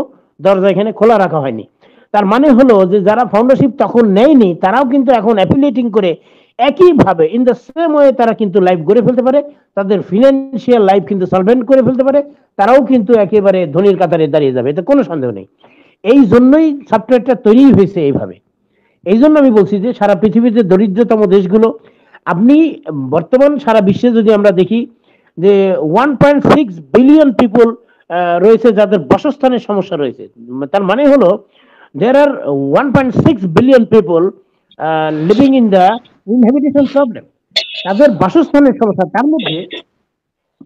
দরজা এখানে খোলা রাখা হয়নি। তার মানে হলো যে যারা ফাউন্ডারশিপ তখন নেয়নি তারাও কিন্তু এখন অ্যাফিলিয়েটিং করে একইভাবে ইন দ্য সেম ওয়ে তারা কিন্তু লাইফ গড়ে ফেলতে পারে, তাদের ফিনান্সিয়াল লাইফ কিন্তু সলভেন্ট করে ফেলতে পারে, তারাও কিন্তু একেবারে ধনীর কাতারে দাঁড়িয়ে যাবে, এতে কোনো সন্দেহ নেই। এই জন্যই সফটওয়্যারটা তৈরি হয়েছে এইভাবে। এই জন্য আমি বলছি যে সারা পৃথিবীতে দরিদ্রতম দেশগুলো, আপনি বর্তমান সারা বিশ্বে যদি আমরা দেখি যে 1.6 বিলিয়ন পিপল রয়েছে যাদের বাসস্থানের সমস্যা রয়েছে। তার মানে হলো there are 1.6 billion people living in the inhabitation problem, তাদের বাসস্থানের সমস্যা।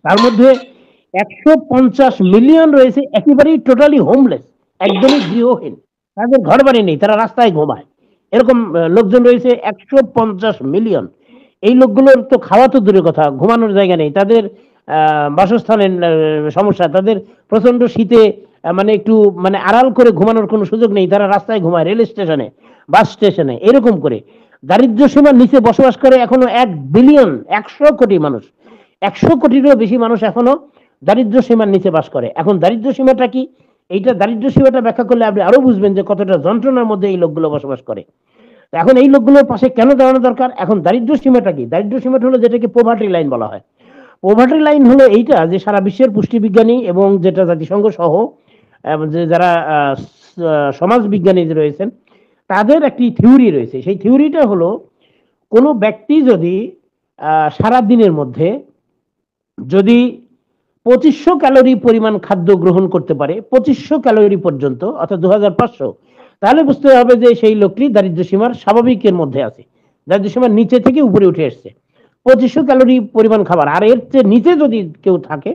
তার মধ্যে 150 মিলিয়ন রয়েছে একেবারেই টোটালি হোমলেস, একদমই গৃহহীন, তাদের ঘর বাড়ি নেই, তারা রাস্তায় ঘুমায়, এরকম লোকজন রয়েছে 150 মিলিয়ন। এই লোকগুলোর তো খাওয়া তো দূরের কথা, ঘুমানোর জায়গা নেই, তাদের বাসস্থানের সমস্যা, তাদের প্রচন্ড শীতে মানে একটু মানে আড়াল করে ঘুমানোর কোনো সুযোগ নেই, তারা রাস্তায় ঘুমায়, রেল স্টেশনে, বাস স্টেশনে, এরকম করে দারিদ্র সীমার নিচে বসবাস করে এখনো 1 বিলিয়ন 100 কোটি মানুষ, 100 কোটিরও বেশি মানুষ এখনো দারিদ্র সীমার নিচে বাস করে। এখন দারিদ্র সীমাটা কি, এইটা দারিদ্র সীমাটা ব্যাখ্যা করলে আপনি আরো বুঝবেন যে কতটা যন্ত্রণার মধ্যে এই লোকগুলো বসবাস করে। এখন এই লোকগুলোর পাশে কেন দাঁড়ানো দরকার? এখন দারিদ্র সীমাটা কি? দারিদ্র সীমাটা হলো যেটাকে পোভার্টি লাইন বলা হয়। পোভার্টি লাইন হলো এইটা যে সারা বিশ্বের পুষ্টিবিজ্ঞানী এবং যেটা জাতিসংঘ সহ যে যারা সমাজ বিজ্ঞানী রয়েছেন তাদের একটি থিওরি রয়েছে। সেই থিওরিটা হলো কোনো ব্যক্তি যদি সারা দিনের মধ্যে যদি 2500 ক্যালোরি পরিমাণ খাদ্য গ্রহণ করতে পারে, 2500 ক্যালোরি পর্যন্ত, অর্থাৎ 2500, তাহলে বুঝতে হবে যে সেই লোকটি দারিদ্র সীমার স্বাভাবিকের মধ্যে আছে, দারিদ্র সীমার নিচে থেকে উপরে উঠে এসছে। 2500 ক্যালোরি পরিমাণ খাবার, আর এর চেয়ে নিচে যদি কেউ থাকে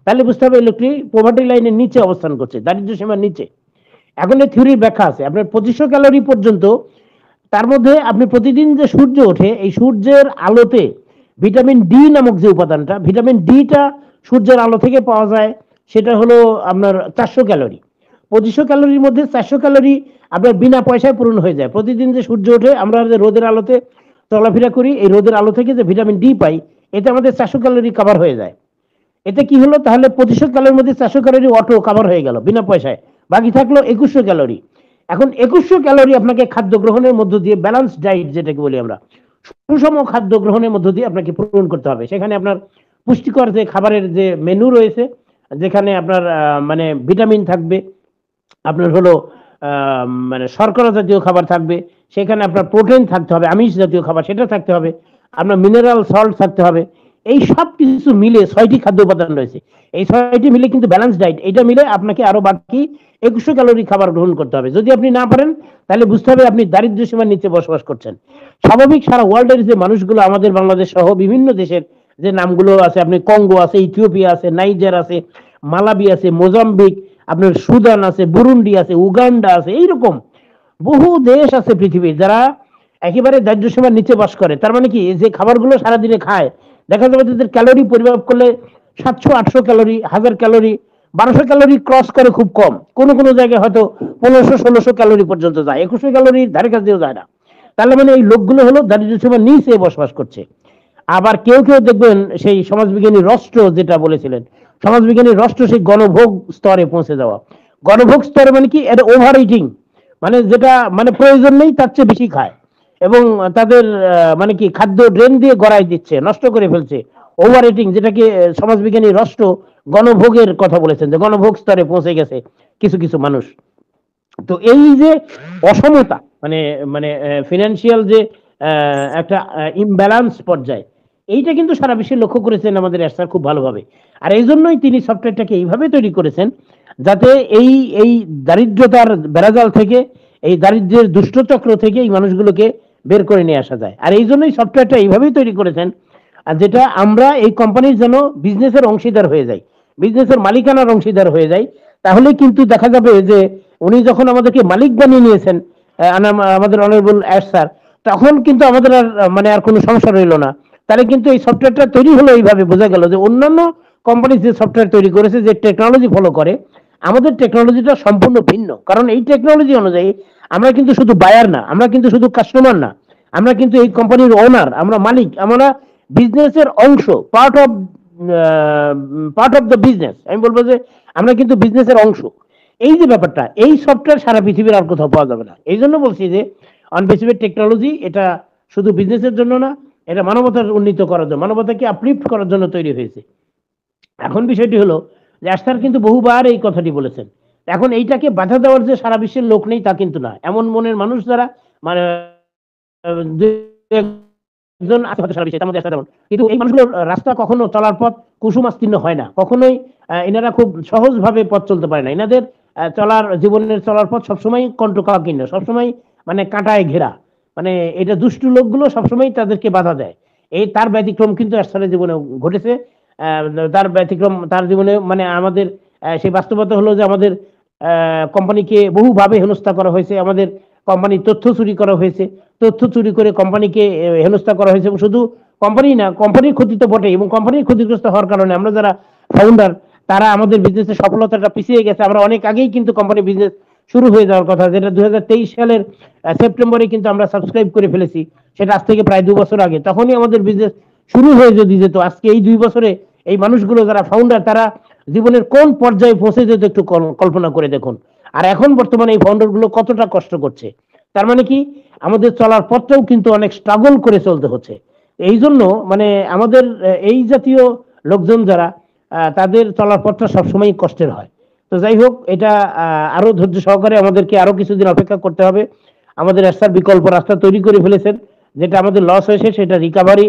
তাহলে বুঝতে হবে এই লোকটি পভার্টি লাইনের নিচে অবস্থান করছে, দারিদ্র সীমার নিচে। এখন এই থিওরির ব্যাখ্যা আছে, আপনার 2500 ক্যালোরি পর্যন্ত, তার মধ্যে আপনি প্রতিদিন যে সূর্য ওঠে, এই সূর্যের আলোতে ভিটামিন ডি নামক যে উপাদানটা, ভিটামিন ডিটা সূর্যের আলো থেকে পাওয়া যায়, সেটা হলো আপনার 400 ক্যালোরি। 2500 ক্যালোরির মধ্যে 400 ক্যালোরি আপনার বিনা পয়সায় পূরণ হয়ে যায়। প্রতিদিন যে সূর্য ওঠে, আমরা যে রোদের আলোতে চলাফেরা করি, এই রোদের আলো থেকে যে ভিটামিন ডি পাই, এতে আমাদের 400 ক্যালোরি কভার হয়ে যায়। এতে কি হলো, তাহলে 2500 ক্যালোরির মধ্যে 400 ক্যালোরি অটো কভার হয়ে গেল বিনা পয়সায়, বাকি থাকলো 2100 ক্যালোরি। এখন 2100 ক্যালোরি আপনাকে খাদ্য গ্রহণের মধ্য দিয়ে, ব্যালেন্স ডায়েট যেটাকে বলি আমরা, সুষম খাদ্য গ্রহণের মধ্য দিয়ে আপনাকে পূরণ করতে হবে। সেখানে আপনার পুষ্টিকর যে খাবারের যে মেনু রয়েছে, যেখানে আপনার মানে ভিটামিন থাকবে, আপনার হলো মানে শর্করা জাতীয় খাবার থাকবে, সেখানে আপনার প্রোটিন থাকতে হবে, আমিষ জাতীয় খাবার সেটা থাকতে হবে, আপনার মিনারেল সল্ট থাকতে হবে। এই সব কিছু মিলে 6টি খাদ্য উপাদান রয়েছে, এই 6টি মিলে কিন্তু ব্যালেন্স ডায়েট, এটা মিলে আপনাকে আরো বাকি 2100 ক্যালোরি খাবার গ্রহণ করতে হবে। যদি আপনি না পারেন তাহলে বুঝতে হবে আপনি দারিদ্র সীমার নিচে বসবাস করছেন। স্বাভাবিক সারা ওয়ার্ল্ডের যে মানুষগুলো, আমাদের বাংলাদেশ সহ বিভিন্ন দেশের যে নামগুলো আছে, আপনি কঙ্গো আছে, ইথিওপিয়া আছে, নাইজার আছে, মালাবি আছে, মোজাম্বিক, আপনার সুদান আছে, বুরুন্ডি আছে, উগান্ডা আছে, এইরকম বহু দেশ আছে পৃথিবীর যারা একেবারে দারিদ্র সীমার নিচে বাস করে। তার মানে কি, যে খাবারগুলো সারাদিনে খায়, দেখা যাবে তাদের ক্যালোরি পরিমাপ করলে 700-800 ক্যালোরি, 1000 ক্যালোরি, 1200 ক্যালোরি ক্রস করে খুব কম, কোনো কোনো জায়গায় হয়তো 1500-1600 ক্যালোরি পর্যন্ত যায়, 2100 ক্যালোরির ধারে কাছেও যায় না। তাহলে মানে এই লোকগুলো হলো দারিদ্র সীমার নিচে বসবাস করছে। আবার কেউ কেউ দেখবেন সেই সমাজবিজ্ঞানী রাষ্ট্র যেটা বলেছিলেন, সমাজবিজ্ঞানী রাষ্ট্র সেই গণভোগ স্তরে পৌঁছে যাওয়া। গণভোগ স্তরে মানে কি, এটা ওভার ইটিং, মানে যেটা মানে প্রয়োজন নেই তার চেয়ে বেশি খায়, এবং তাদের মানে কি খাদ্য ড্রেন দিয়ে গড়াই দিচ্ছে, নষ্ট করে ফেলছে, ওভার ইটিং, যেটাকে সমাজবিজ্ঞানী রাষ্ট্র গণভোগের কথা বলেছেন, যে গণভোগ স্তরে পৌঁছে গেছে কিছু কিছু মানুষ। তো এই যে অসমতা, মানে মানে ফিনান্সিয়াল যে একটা ইমব্যালেন্স পর্যায়ে, এইটা কিন্তু সারা বিশ্বে লক্ষ্য করেছেন আমাদের এরশাদ খুব ভালোভাবে। আর এই জন্যই তিনি সফটওয়্যারটাকে এইভাবে তৈরি করেছেন যাতে এই এই দারিদ্রতার বেড়াজাল থেকে, এই দারিদ্র্যের দুষ্টচক্র থেকে এই মানুষগুলোকে বের করে নিয়ে আসা যায়। আর এই জন্যই সফটওয়্যারটা এইভাবেই তৈরি করেছেন, আর যেটা আমরা এই কোম্পানির যেন বিজনেসের অংশীদার হয়ে যাই, বিজনেসের মালিকানার অংশীদার হয়ে যাই। তাহলে কিন্তু দেখা যাবে যে উনি যখন আমাদেরকে মালিক বানিয়ে নিয়েছেন, আমাদের অনারেবল অ্যাশ স্যার, তখন কিন্তু আমাদের আর মানে আর কোনো সমস্যা রইল না। তাহলে কিন্তু এই সফটওয়্যারটা তৈরি হলো এইভাবে, বোঝা গেল যে অন্যান্য কোম্পানি যে সফটওয়্যার তৈরি করেছে, যে টেকনোলজি ফলো করে, আমাদের টেকনোলজিটা সম্পূর্ণ ভিন্ন। কারণ এই টেকনোলজি অনুযায়ী আমরা কিন্তু শুধু বায়ার না, আমরা কিন্তু শুধু কাস্টমার না, আমরা কিন্তু এই কোম্পানির ওনার, আমরা মালিক, আমরা বিজনেসের অংশ, পার্ট অফ দ্য বিজনেস। আমি বলবো যে আমরা কিন্তু বিজনেসের অংশ। এই যে ব্যাপারটা, এই সফটওয়্যার সারা পৃথিবীর আর কোথাও পাওয়া যাবে না। এই জন্য বলছি যে অনবেসিভের টেকনোলজি এটা শুধু বিজনেসের জন্য না, এটা মানবতার উন্নীত করার জন্য, মানবতাকে আপলিফ্ট করার জন্য তৈরি হয়েছে। এখন বিষয়টি হলো যে আস্থার কিন্তু বহুবার এই কথাটি বলেছেন। এখন এইটাকে বাধা দেওয়ার যে সারা বিশ্বের লোক নেই তা কিন্তু না, এমন মনের মানুষ যারা মানে দুই একজন আছে হয়তো সারা বিশ্বে, তার মধ্যে একটা যেমন। কিন্তু এই মানুষগুলোর রাস্তা কখনো চলার পথ কুসুমাস্তীর্ণ হয় না, কখনোই এনারা খুব সহজভাবে পথ চলতে পারে না। এনাদের চলার জীবনের চলার পথ সবসময় কণ্টকাকীর্ণ, সবসময় মানে কাঁটায় ঘেরা। মানে এটা দুষ্টু লোকগুলো সবসময় তাদেরকে বাধা দেয়। এই তার ব্যতিক্রম কিন্তু আশরাফের জীবনে ঘটেছে। আহ, তার ব্যতিক্রম তার জীবনে মানে আমাদের সেই বাস্তবতা হলো যে আমাদের কোম্পানিকে বহুভাবে হেনস্থা করা হয়েছে, আমাদের কোম্পানির তথ্য চুরি করা হয়েছে, তথ্য চুরি করে কোম্পানিকে হেনস্থা করা হয়েছে। এবং শুধু কোম্পানি না, কোম্পানির ক্ষতি তো বটে, এবং কোম্পানির ক্ষতিগ্রস্ত হওয়ার কারণে আমরা যারা ফাউন্ডার, তারা আমাদের বিজনেসের সফলতাটা পিছিয়ে গেছে। আমরা অনেক আগেই কিন্তু কোম্পানি বিজনেস শুরু হয়ে যাওয়ার কথা, যেটা 2023 সালের সেপ্টেম্বরে কিন্তু আমরা সাবস্ক্রাইব করে ফেলেছি, সেটা আজ থেকে প্রায় 2 বছর আগে। তখনই আমাদের বিজনেস শুরু হয়ে যদি যেত, আজকে এই 2 বছরে এই মানুষগুলো যারা ফাউন্ডার, তারা জীবনের কোন পর্যায়ে পৌঁছে যেত একটু কল্পনা করে দেখুন। আর এখন বর্তমানে এই ফাউন্ডার গুলো কতটা কষ্ট করছে। তার মানে কি, আমাদের চলার পথটাও কিন্তু অনেক স্ট্রাগল করে চলতে হচ্ছে। এই জন্য মানে আমাদের এই জাতীয় লোকজন যারা, তাদের চলার পথটা সবসময় কষ্টের হয়। তো যাই হোক, এটা আরো ধৈর্য সহকারে আমাদেরকে আরো কিছুদিন অপেক্ষা করতে হবে। আমাদের রাস্তার বিকল্প রাস্তা তৈরি করে ফেলেছেন, যেটা আমাদের লস হয়েছে সেটা রিকাভারি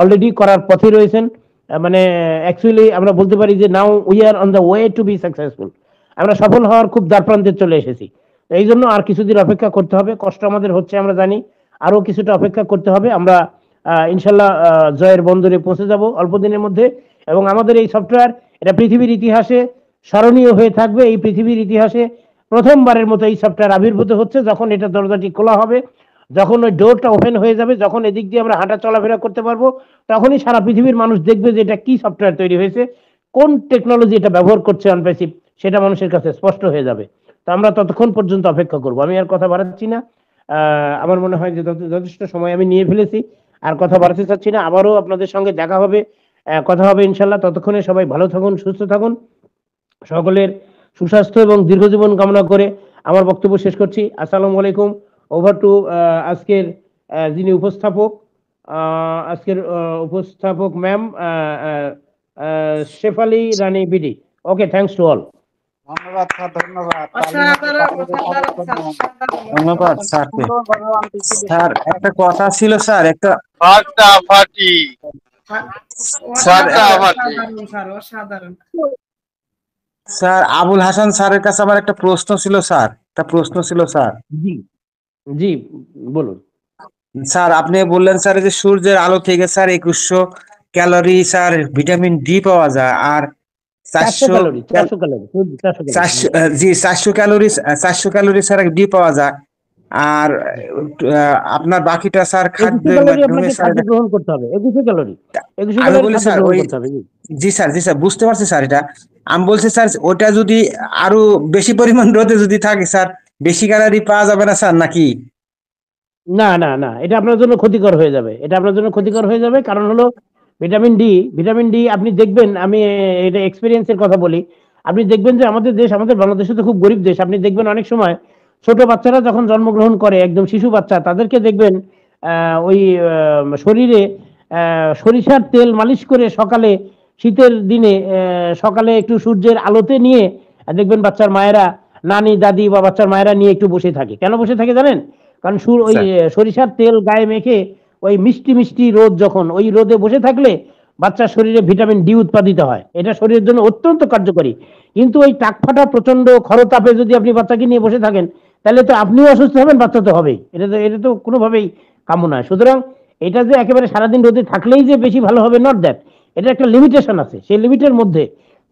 অলরেডি করার পথে রয়েছেন। মানে অ্যাকচুয়ালি আমরা বলতে পারি যে now we are on the way to be successful. আমরা সফল হওয়ার খুব দ্বারপ্রান্তে চলে এসেছি। এই জন্য আর কিছুদিন অপেক্ষা করতে হবে, কষ্ট আমাদের হচ্ছে আমরা জানি, আরো কিছুটা অপেক্ষা করতে হবে। আমরা ইনশাল্লাহ জয়ের বন্দরে পৌঁছে যাব অল্প দিনের মধ্যে। এবং আমাদের এই সফটওয়্যার, এটা পৃথিবীর ইতিহাসে স্মরণীয় হয়ে থাকবে। এই পৃথিবীর ইতিহাসে প্রথমবারের মতো এই সফটওয়্যার আবির্ভূত হচ্ছে। যখন এটা দরজাটি খোলা হবে, যখন ওই ডোরটা ওপেন হয়ে যাবে, যখন এদিক দিয়ে আমরা হাঁটা চলাফেরা করতে পারবো, তখনই সারা পৃথিবীর মানুষ দেখবে যে এটা কি সফটওয়্যার তৈরি হয়েছে, কোন টেকনোলজি এটা ব্যবহার করছে অনপ্যাসিভ, সেটা মানুষের কাছে স্পষ্ট হয়ে যাবে। তো আমরা ততক্ষণ পর্যন্ত অপেক্ষা করব। আমি আর কথা বাড়াচ্ছি না। আমার মনে হয় যে যথেষ্ট সময় আমি নিয়ে ফেলেছি, আর কথা বাড়াতে চাচ্ছি না। আবারও আপনাদের সঙ্গে দেখা হবে, কথা হবে ইনশাল্লাহ। ততক্ষণে সবাই ভালো থাকুন, সুস্থ থাকুন। সকলের সুস্বাস্থ্য এবং দীর্ঘজীবন কামনা করে আমার বক্তব্য শেষ করছি। আসসালামু আলাইকুম। ওভার টু আজকের যিনি উপস্থাপক, ma'am Shefali Rani BD. Okay, thanks to all. ধন্যবাদ স্যার, ধন্যবাদ। ধন্যবাদ স্যারকে। স্যার একটা কথা ছিল স্যার, একটা ফাটাফাটি স্যার অসাধারণ। স্যার আবুল হাসান স্যারের কাছে আমার একটা প্রশ্ন ছিল স্যার, স্যার। জি জি, বলুন। স্যার আপনি বললেন স্যার যে সূর্যের আলো থেকে sir 2100 calorie sir vitamin D পাওয়া যায়, আর 400 calorie, 400 calorie, 400 calorie, 400 calorie sir D পাওয়া যায়। আর আপনার বাকিটা স্যার 2100 খাদ্যের ক্যালোরি মাধ্যমে আপনাকে স্যার। খাদ্য গ্রহণ করতে হবে। 2100 ক্যালোরি, 2100 আমি ক্যালোরি বলি খাদ্য স্যার গ্রহণ ওই, করতে হবে। জি স্যার বুঝতে পারছি স্যার। এটা আমি বলছি স্যার, ওটা যদি আরো বেশি পরিমাণ রোদে যদি থাকে স্যার, বেশি ক্যালোরি পাওয়া যাবে না স্যার নাকি? না না না, এটা আপনার জন্য ক্ষতিকর হয়ে যাবে। এটা আপনার জন্য ক্ষতিকর হয়ে যাবে। কারণ হলো ভিটামিন ডি আপনি দেখবেন, আমি এটা এক্সপেরিয়েন্সের কথা বলি। আপনি দেখবেন যে আমাদের দেশ, আমাদের বাংলাদেশে তো খুব গরিব দেশ। আপনি দেখবেন অনেক সময় ছোট বাচ্চারা যখন জন্মগ্রহণ করে, একদম শিশু বাচ্চা, তাদেরকে দেখবেন ওই শরীরে সরিষার তেল মালিশ করে সকালে, শীতের দিনে সকালে একটু সূর্যের আলোতে নিয়ে দেখবেন বাচ্চার মায়েরা, নানি দাদি বা বাচ্চার মায়েরা নিয়ে একটু বসে থাকে। কেন বসে থাকে জানেন? কারণ ওই সরিষার তেল গায়ে মেখে ওই মিষ্টি মিষ্টি রোদ, যখন ওই রোদে বসে থাকলে বাচ্চার শরীরে ভিটামিন ডি উৎপাদিত হয়। এটা শরীরের জন্য অত্যন্ত কার্যকরী। কিন্তু ওই টাকফাটা প্রচন্ড খরতাপে যদি আপনি বাচ্চাকে নিয়ে বসে থাকেন, তাহলে তো আপনিও অসুস্থ হবেন, বাচ্চা তো হবেই। এটা তো কোনোভাবেই কাম্য নয়। সুতরাং এটা যে একেবারে সারাদিন রোদে থাকলেই যে বেশি ভালো হবে, নট দ্যাট। এটা একটা লিমিটেশন আছে। সেই লিমিটের মধ্যে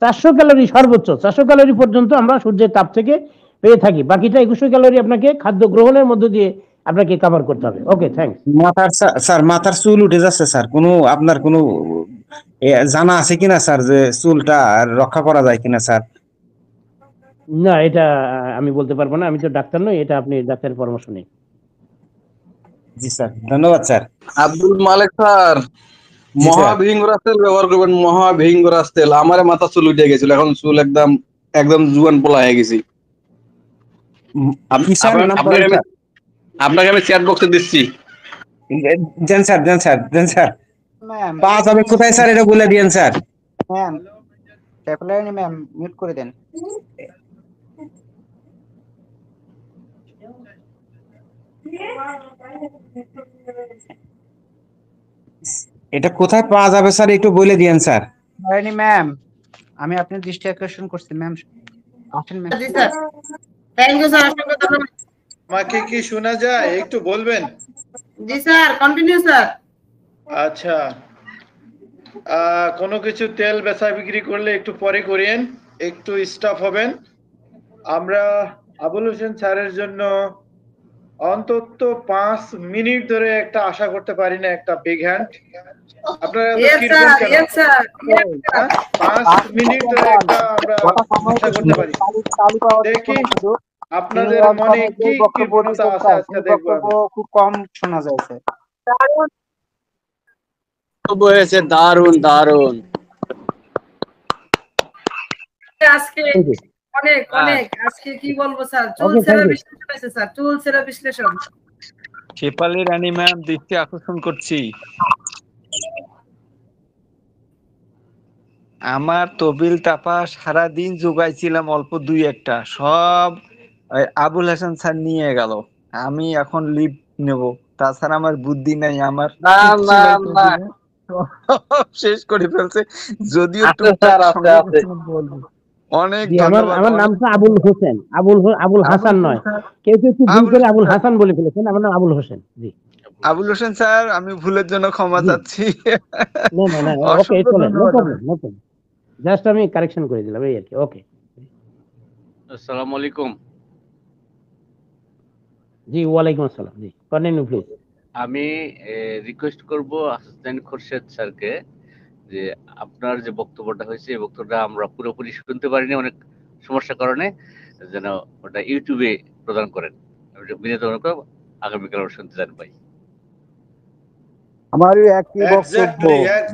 400 ক্যালোরি, সর্বোচ্চ 400 ক্যালোরি পর্যন্ত আমরা সূর্যের তাপ থেকে পেয়ে থাকি, বাকিটা 2100 ক্যালোরি আপনাকে খাদ্য গ্রহণের মধ্য দিয়ে আপনাকে কভার করতে হবে। ওকে, থ্যাঙ্কস। স্যার মাথার চুল উঠে যাচ্ছে স্যার, আপনার কোনো জানা আছে কিনা স্যার যে চুলটা রক্ষা করা যায় কিনা স্যার? না, এটা আমি বলতে পারবো না, আমি তো ডাক্তার নই, এটা আপনি ডাক্তারের পরামর্শ নিন। জি স্যার, ধন্যবাদ স্যার। আব্দুল মালিক স্যার, জি স্যার। মহাভিঙ্গরাজ তেল ব্যবহার করবেন, মহাভিঙ্গরাজ তেল। আমার মাথা চুল উঠে গেছিল, এখন চুল একদম একদম জুয়ান পোলা হয়ে গেছি। কি স্যার নাম বলেন স্যার? আপনাকে আমি চ্যাট বক্সে দিচ্ছি। দেন স্যার, দেন স্যার, দেন স্যার। ম্যাম পাওয়া যাবে কোথায় স্যার, এটা বলে দিয়েন sir. Ma'am capillary ma'am mute করে দেন। এটা কোথায় পাওয়া যাবে স্যার, একটু বলে দিয়েন স্যার। ক্যাপিলারি ম্যাম, আমি আপনার দৃষ্টি আকর্ষণ করছি ম্যাম, আসেন ম্যাম। জি স্যার, থ্যাংক ইউ স্যার, অসংখ্য ধন্যবাদ। আমাকে কি শোনা যায়? একটু বলবেন। জি স্যার, কন্টিনিউ স্যার। আচ্ছা, কোনো কিছু তেল বেচা বিক্রি করলে একটু পরে করেন, একটু স্টপ হবেন। আমরা আবুল হোসেন স্যারের জন্য অন্তত 5 মিনিট ধরে একটা আশা করতে পারি না, একটা বিগ হ্যান্ড। আপনারা এত ইয়েস কিরকম স্যার, কেন? ইয়েস স্যার, হ্যাঁ? 5 মিনিট ধরে একটা আমরা আশা করতে পারি। দেখি আপনাদের মনে কি কৃপণতা আছে, আজকে দেখবো আমি। খুব কম শোনা যাচ্ছে। হয়েছে দারুন দারুন। আজকে অনেক অনেক, আজকে কি বলবো স্যার, চুল Okay, ছেঁড়া thank you. বিশ্লেষণ হয়েছে স্যার, চুল ছেঁড়া বিশ্লেষণ। শেফালি রানী ম্যাম, দৃষ্টি আকর্ষণ করছি। আমার তবিল টাপা সারাদিন যোগাইছিলাম, অল্প দুই একটা, সব ওই আবুল হাসান স্যার নিয়ে গেল। আমি এখন লিভ নেব, তাছাড়া আমার বুদ্ধি নাই, আমার না, কিচ্ছু না, নাই না। তবিলে। সব শেষ করে ফেলছে। যদিও আছে টুকটাক স্যার, আছে, সঙ্গে আছে। বলবো। অনেক জি, আমার ধন্যবাদ। আমার অনেক নামটা আবুল হোসেন, আবুল হাসান নয়। কেউ কেউ একটু ভুল করে আবুল হাসান বলে ফেলেছেন, আমার নাম আবুল হোসেন। জি, আবুল হোসেন স্যার, আমি ভুলের জন্য ক্ষমা জি। চাচ্ছি। না না না, ওকে, অসংখ্য চলেন, নো ধন্যবাদ। Problem, no problem. জাস্ট আমি কারেকশন করে দিলাম, এই আর কি। ওকে, আসসালামু আলাইকুম। জি, ওয়ালাইকুম আসসালাম। জি, কন্টিনিউ প্লিজ। আমি রিকোয়েস্ট করব হাসান খোরশেদ স্যারকে যে আপনার যে বক্তব্যটা হয়েছে, এই বক্তব্যটা আমরা পুরোপুরি শুনতে পারিনি অনেক সমস্যার কারণে, যেন ওটা ইউটিউবে প্রদান করেন। আমি বিনীত অনুরোধ করব, আগামীকাল আমরা শুনতে চান ভাই। আমারও একই বক্তব্য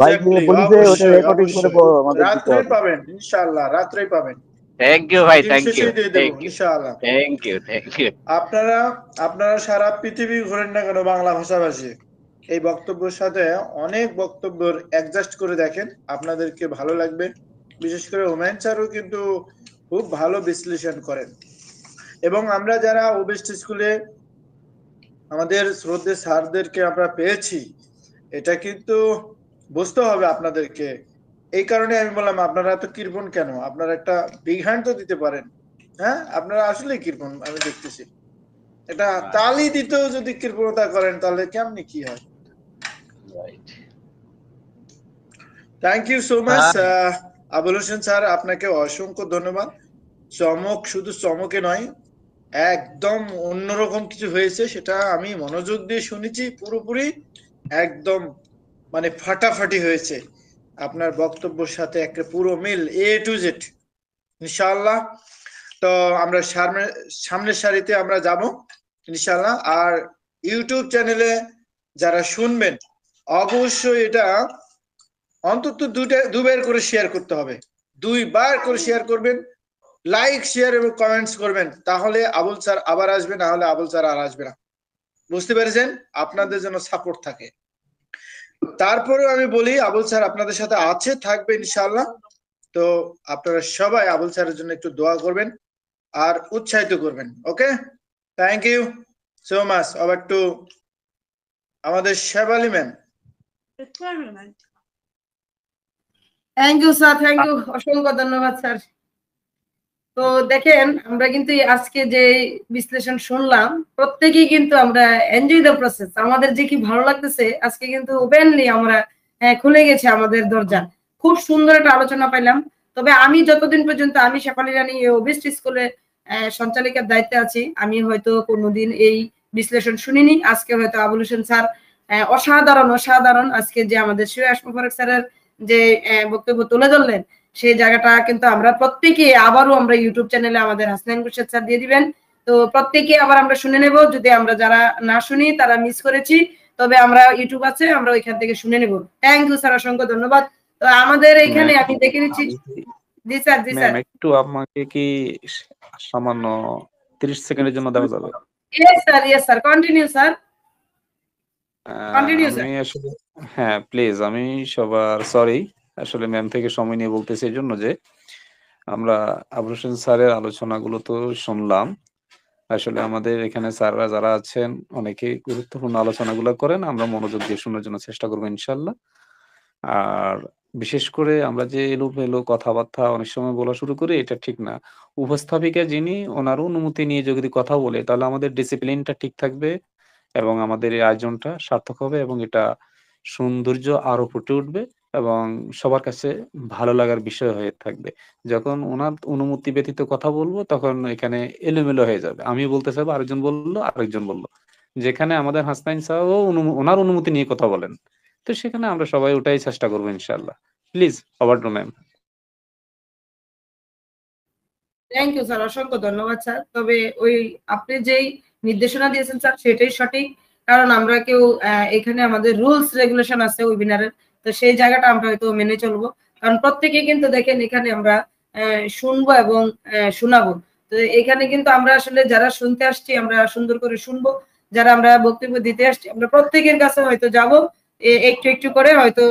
ভাই, বলি যে ওটা রেকর্ডিং করে আমাদের দিতে রাত্রেই হবে। পাবেন ইনশাআল্লাহ, রাত্রেই পাবেন। থ্যাংক ইউ ভাই, দিন থ্যাংক ইউ, শেষেই দিয়ে দেবো ইনশাআল্লাহ। Thank you, thank you. আপনারা সারা পৃথিবী ঘোরেন না কেন বাংলা ভাষাভাষী, এই বক্তব্যের সাথে অনেক বক্তব্যের অ্যাডজাস্ট করে দেখেন, আপনাদেরকে ভালো লাগবে। বিশেষ করে হুমায়ুন স্যারও কিন্তু খুব ভালো বিশ্লেষণ করেন। এবং আমরা যারা ওবেস্ট স্কুলে আমাদের শ্রদ্ধেয় স্যারদেরকে আমরা পেয়েছি, এটা কিন্তু বুঝতে হবে আপনাদেরকে। এই কারণে আমি বললাম, আপনারা এত কৃপণ কেন? আপনারা একটা বিগ হ্যান্ড তো দিতে পারেন। হ্যাঁ, আপনারা আসলেই কৃপণ, আমি দেখতেছি। এটা তালি দিতেও যদি কৃপণতা করেন, তাহলে কেমনি কি হয়? Thank you so much Abul Hossain sir, আপনাকে অসংখ্য ধন্যবাদ। চমক, শুধু চমকে নয়, একদম অন্যরকম কিছু হয়েছে, সেটা আমি মনোযোগ দিয়ে শুনেছি পুরোপুরি, একদম মানে ফাটাফাটি হয়েছে। আপনার বক্তব্যের সাথে একটা পুরো মিল, A to Z ইনশাআল্লাহ। তো আমরা সামনের সারিতে আমরা যাব ইনশাআল্লাহ। আর ইউটিউব চ্যানেলে যারা শুনবেন, অবশ্যই এটা অন্তত দুবার করে শেয়ার করতে হবে, 2 বার করে শেয়ার করবেন, লাইক, শেয়ার এবং কমেন্টস করবেন, তাহলে আবুল স্যার আবার আসবে, না হলে আবুল স্যার আর আসবে না। বুঝতে পেরেছেন? আপনাদের জন্য সাপোর্ট থাকে। তারপরেও আমি বলি, আবুল স্যার আপনাদের সাথে আছে, থাকবে ইনশাআল্লাহ। তো আপনারা সবাই আবুল স্যারের জন্য একটু দোয়া করবেন আর উৎসাহিত করবেন। Okay, thank you so much. Over to আমাদের Shefali ma'am. Thank you sir, thank you, অসংখ্য ধন্যবাদ স্যার। তো দেখেন, আমরা কিন্তু আজকে যে বিশ্লেষণ শুনলাম, প্রত্যেকেই কিন্তু আমরা এনজয় দ্য প্রসেস। আমাদের যে কি ভালো লাগতেছে, আজকে কিন্তু ওপেনলি আমরা খুলে গেছে আমাদের দরজা। খুব সুন্দর একটা আলোচনা পাইলাম। তবে আমি যতদিন পর্যন্ত আমি শেফালি রানী ওবেস্ট স্কুলে সঞ্চালিকার দায়িত্বে আছি, আমি হয়তো কোনোদিন এই বিশ্লেষণ শুনিনি। আজকে হয়তো আবুল হোসেন স্যার অসাধারণ আজকে যে আমাদের শ্রেয়াস মোবারক স্যারের যে বক্তব্য তুলে ধরলেন, সেই জায়গাটা কিন্তু আমরা প্রত্যেকে আবারও আমরা ইউটিউব চ্যানেলে আমাদের হাসনাইন খুরশেদ স্যার দিয়ে দিবেন। তো প্রত্যেকে আবার আমরা শুনে নেব, যদি আমরা যারা না শুনি তারা মিস করেছি, তবে আমরা ইউটিউব আছে, আমরা ওইখান থেকে শুনে নেব। থ্যাংক ইউ স্যার, অসংখ্য ধন্যবাদ। তো আমাদের এখানে আমি দেখে নিচ্ছি। জি স্যার, জি স্যার। একটু আমাকে কি সামান্য 30 সেকেন্ডের জন্য দেওয়া যাবে? Yes sir, continue sir, continue sir. আমি আসলে হ্যাঁ প্লিজ, আমি সবার সরি, আসলে ম্যাম থেকে সময় নিয়ে বলতেছি এই জন্য যে আমরা আবুল হোসেন স্যারের আলোচনাগুলো তো শুনলাম। আসলে আমাদের এখানে স্যাররা যারা আছেন অনেকেই গুরুত্বপূর্ণ আলোচনাগুলো করেন, আমরা মনোযোগ দিয়ে শোনার জন্য চেষ্টা করবো ইনশাল্লাহ। আর বিশেষ করে আমরা যে এলোমেলো কথাবার্তা অনেক সময় বলা শুরু করি, এটা ঠিক না। উপস্থাপিকা যিনি, ওনার অনুমতি নিয়ে যদি কথা বলে তাহলে আমাদের ডিসিপ্লিনটা ঠিক থাকবে এবং আমাদের এই আয়োজনটা সার্থক হবে এবং এটা সৌন্দর্য আরো ফুটে উঠবে এবং সবার কাছে ভালো লাগার বিষয় হয়ে থাকবে। যখন ওনার অনুমতি ব্যতীত কথা বলবো তখন এখানে এলোমেলো হয়ে যাবে। আমি বলতে চাইবো, আরেকজন বললো, আরেকজন বললো। যেখানে আমাদের হাসনাইন সাহেব ওনার অনুমতি নিয়ে কথা বলেন, তো সেখানে আমরা সবাই ওটাই চেষ্টা করবো ইনশাল্লাহ। Please, over to ma'am. Thank you sir, অসংখ্য ধন্যবাদ স্যার। তবে ওই আপনি যেই নির্দেশনা দিয়েছেন স্যার সেটাই সঠিক, কারণ আমরা কেউ এখানে আমাদের রুলস রেগুলেশন আছে ওয়েবিনারের, তো সেই জায়গাটা আমরা হয়তো মেনে চলবো। কারণ প্রত্যেকে কিন্তু দেখেন এখানে আমরা শুনবো এবং শোনাবো। তো এখানে কিন্তু আমরা আসলে যারা শুনতে আসছি আমরা সুন্দর করে শুনবো, যারা আমরা বক্তব্য দিতে আসছি আমরা প্রত্যেকের কাছে হয়তো যাব একটু একটু করে, হয়তো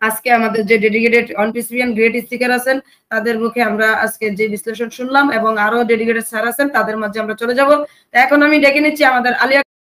আজকে আমাদের যে ডেডিকেটেড অনপিসিবিয়ান গ্রেট স্পিকার আছেন তাদের মুখে আমরা আজকে যে বিশ্লেষণ শুনলাম এবং আরো ডেডিকেটেড স্যার আছেন তাদের মাঝে আমরা চলে যাব। এখন আমি ডেকে নিচ্ছি আমাদের আলিয়া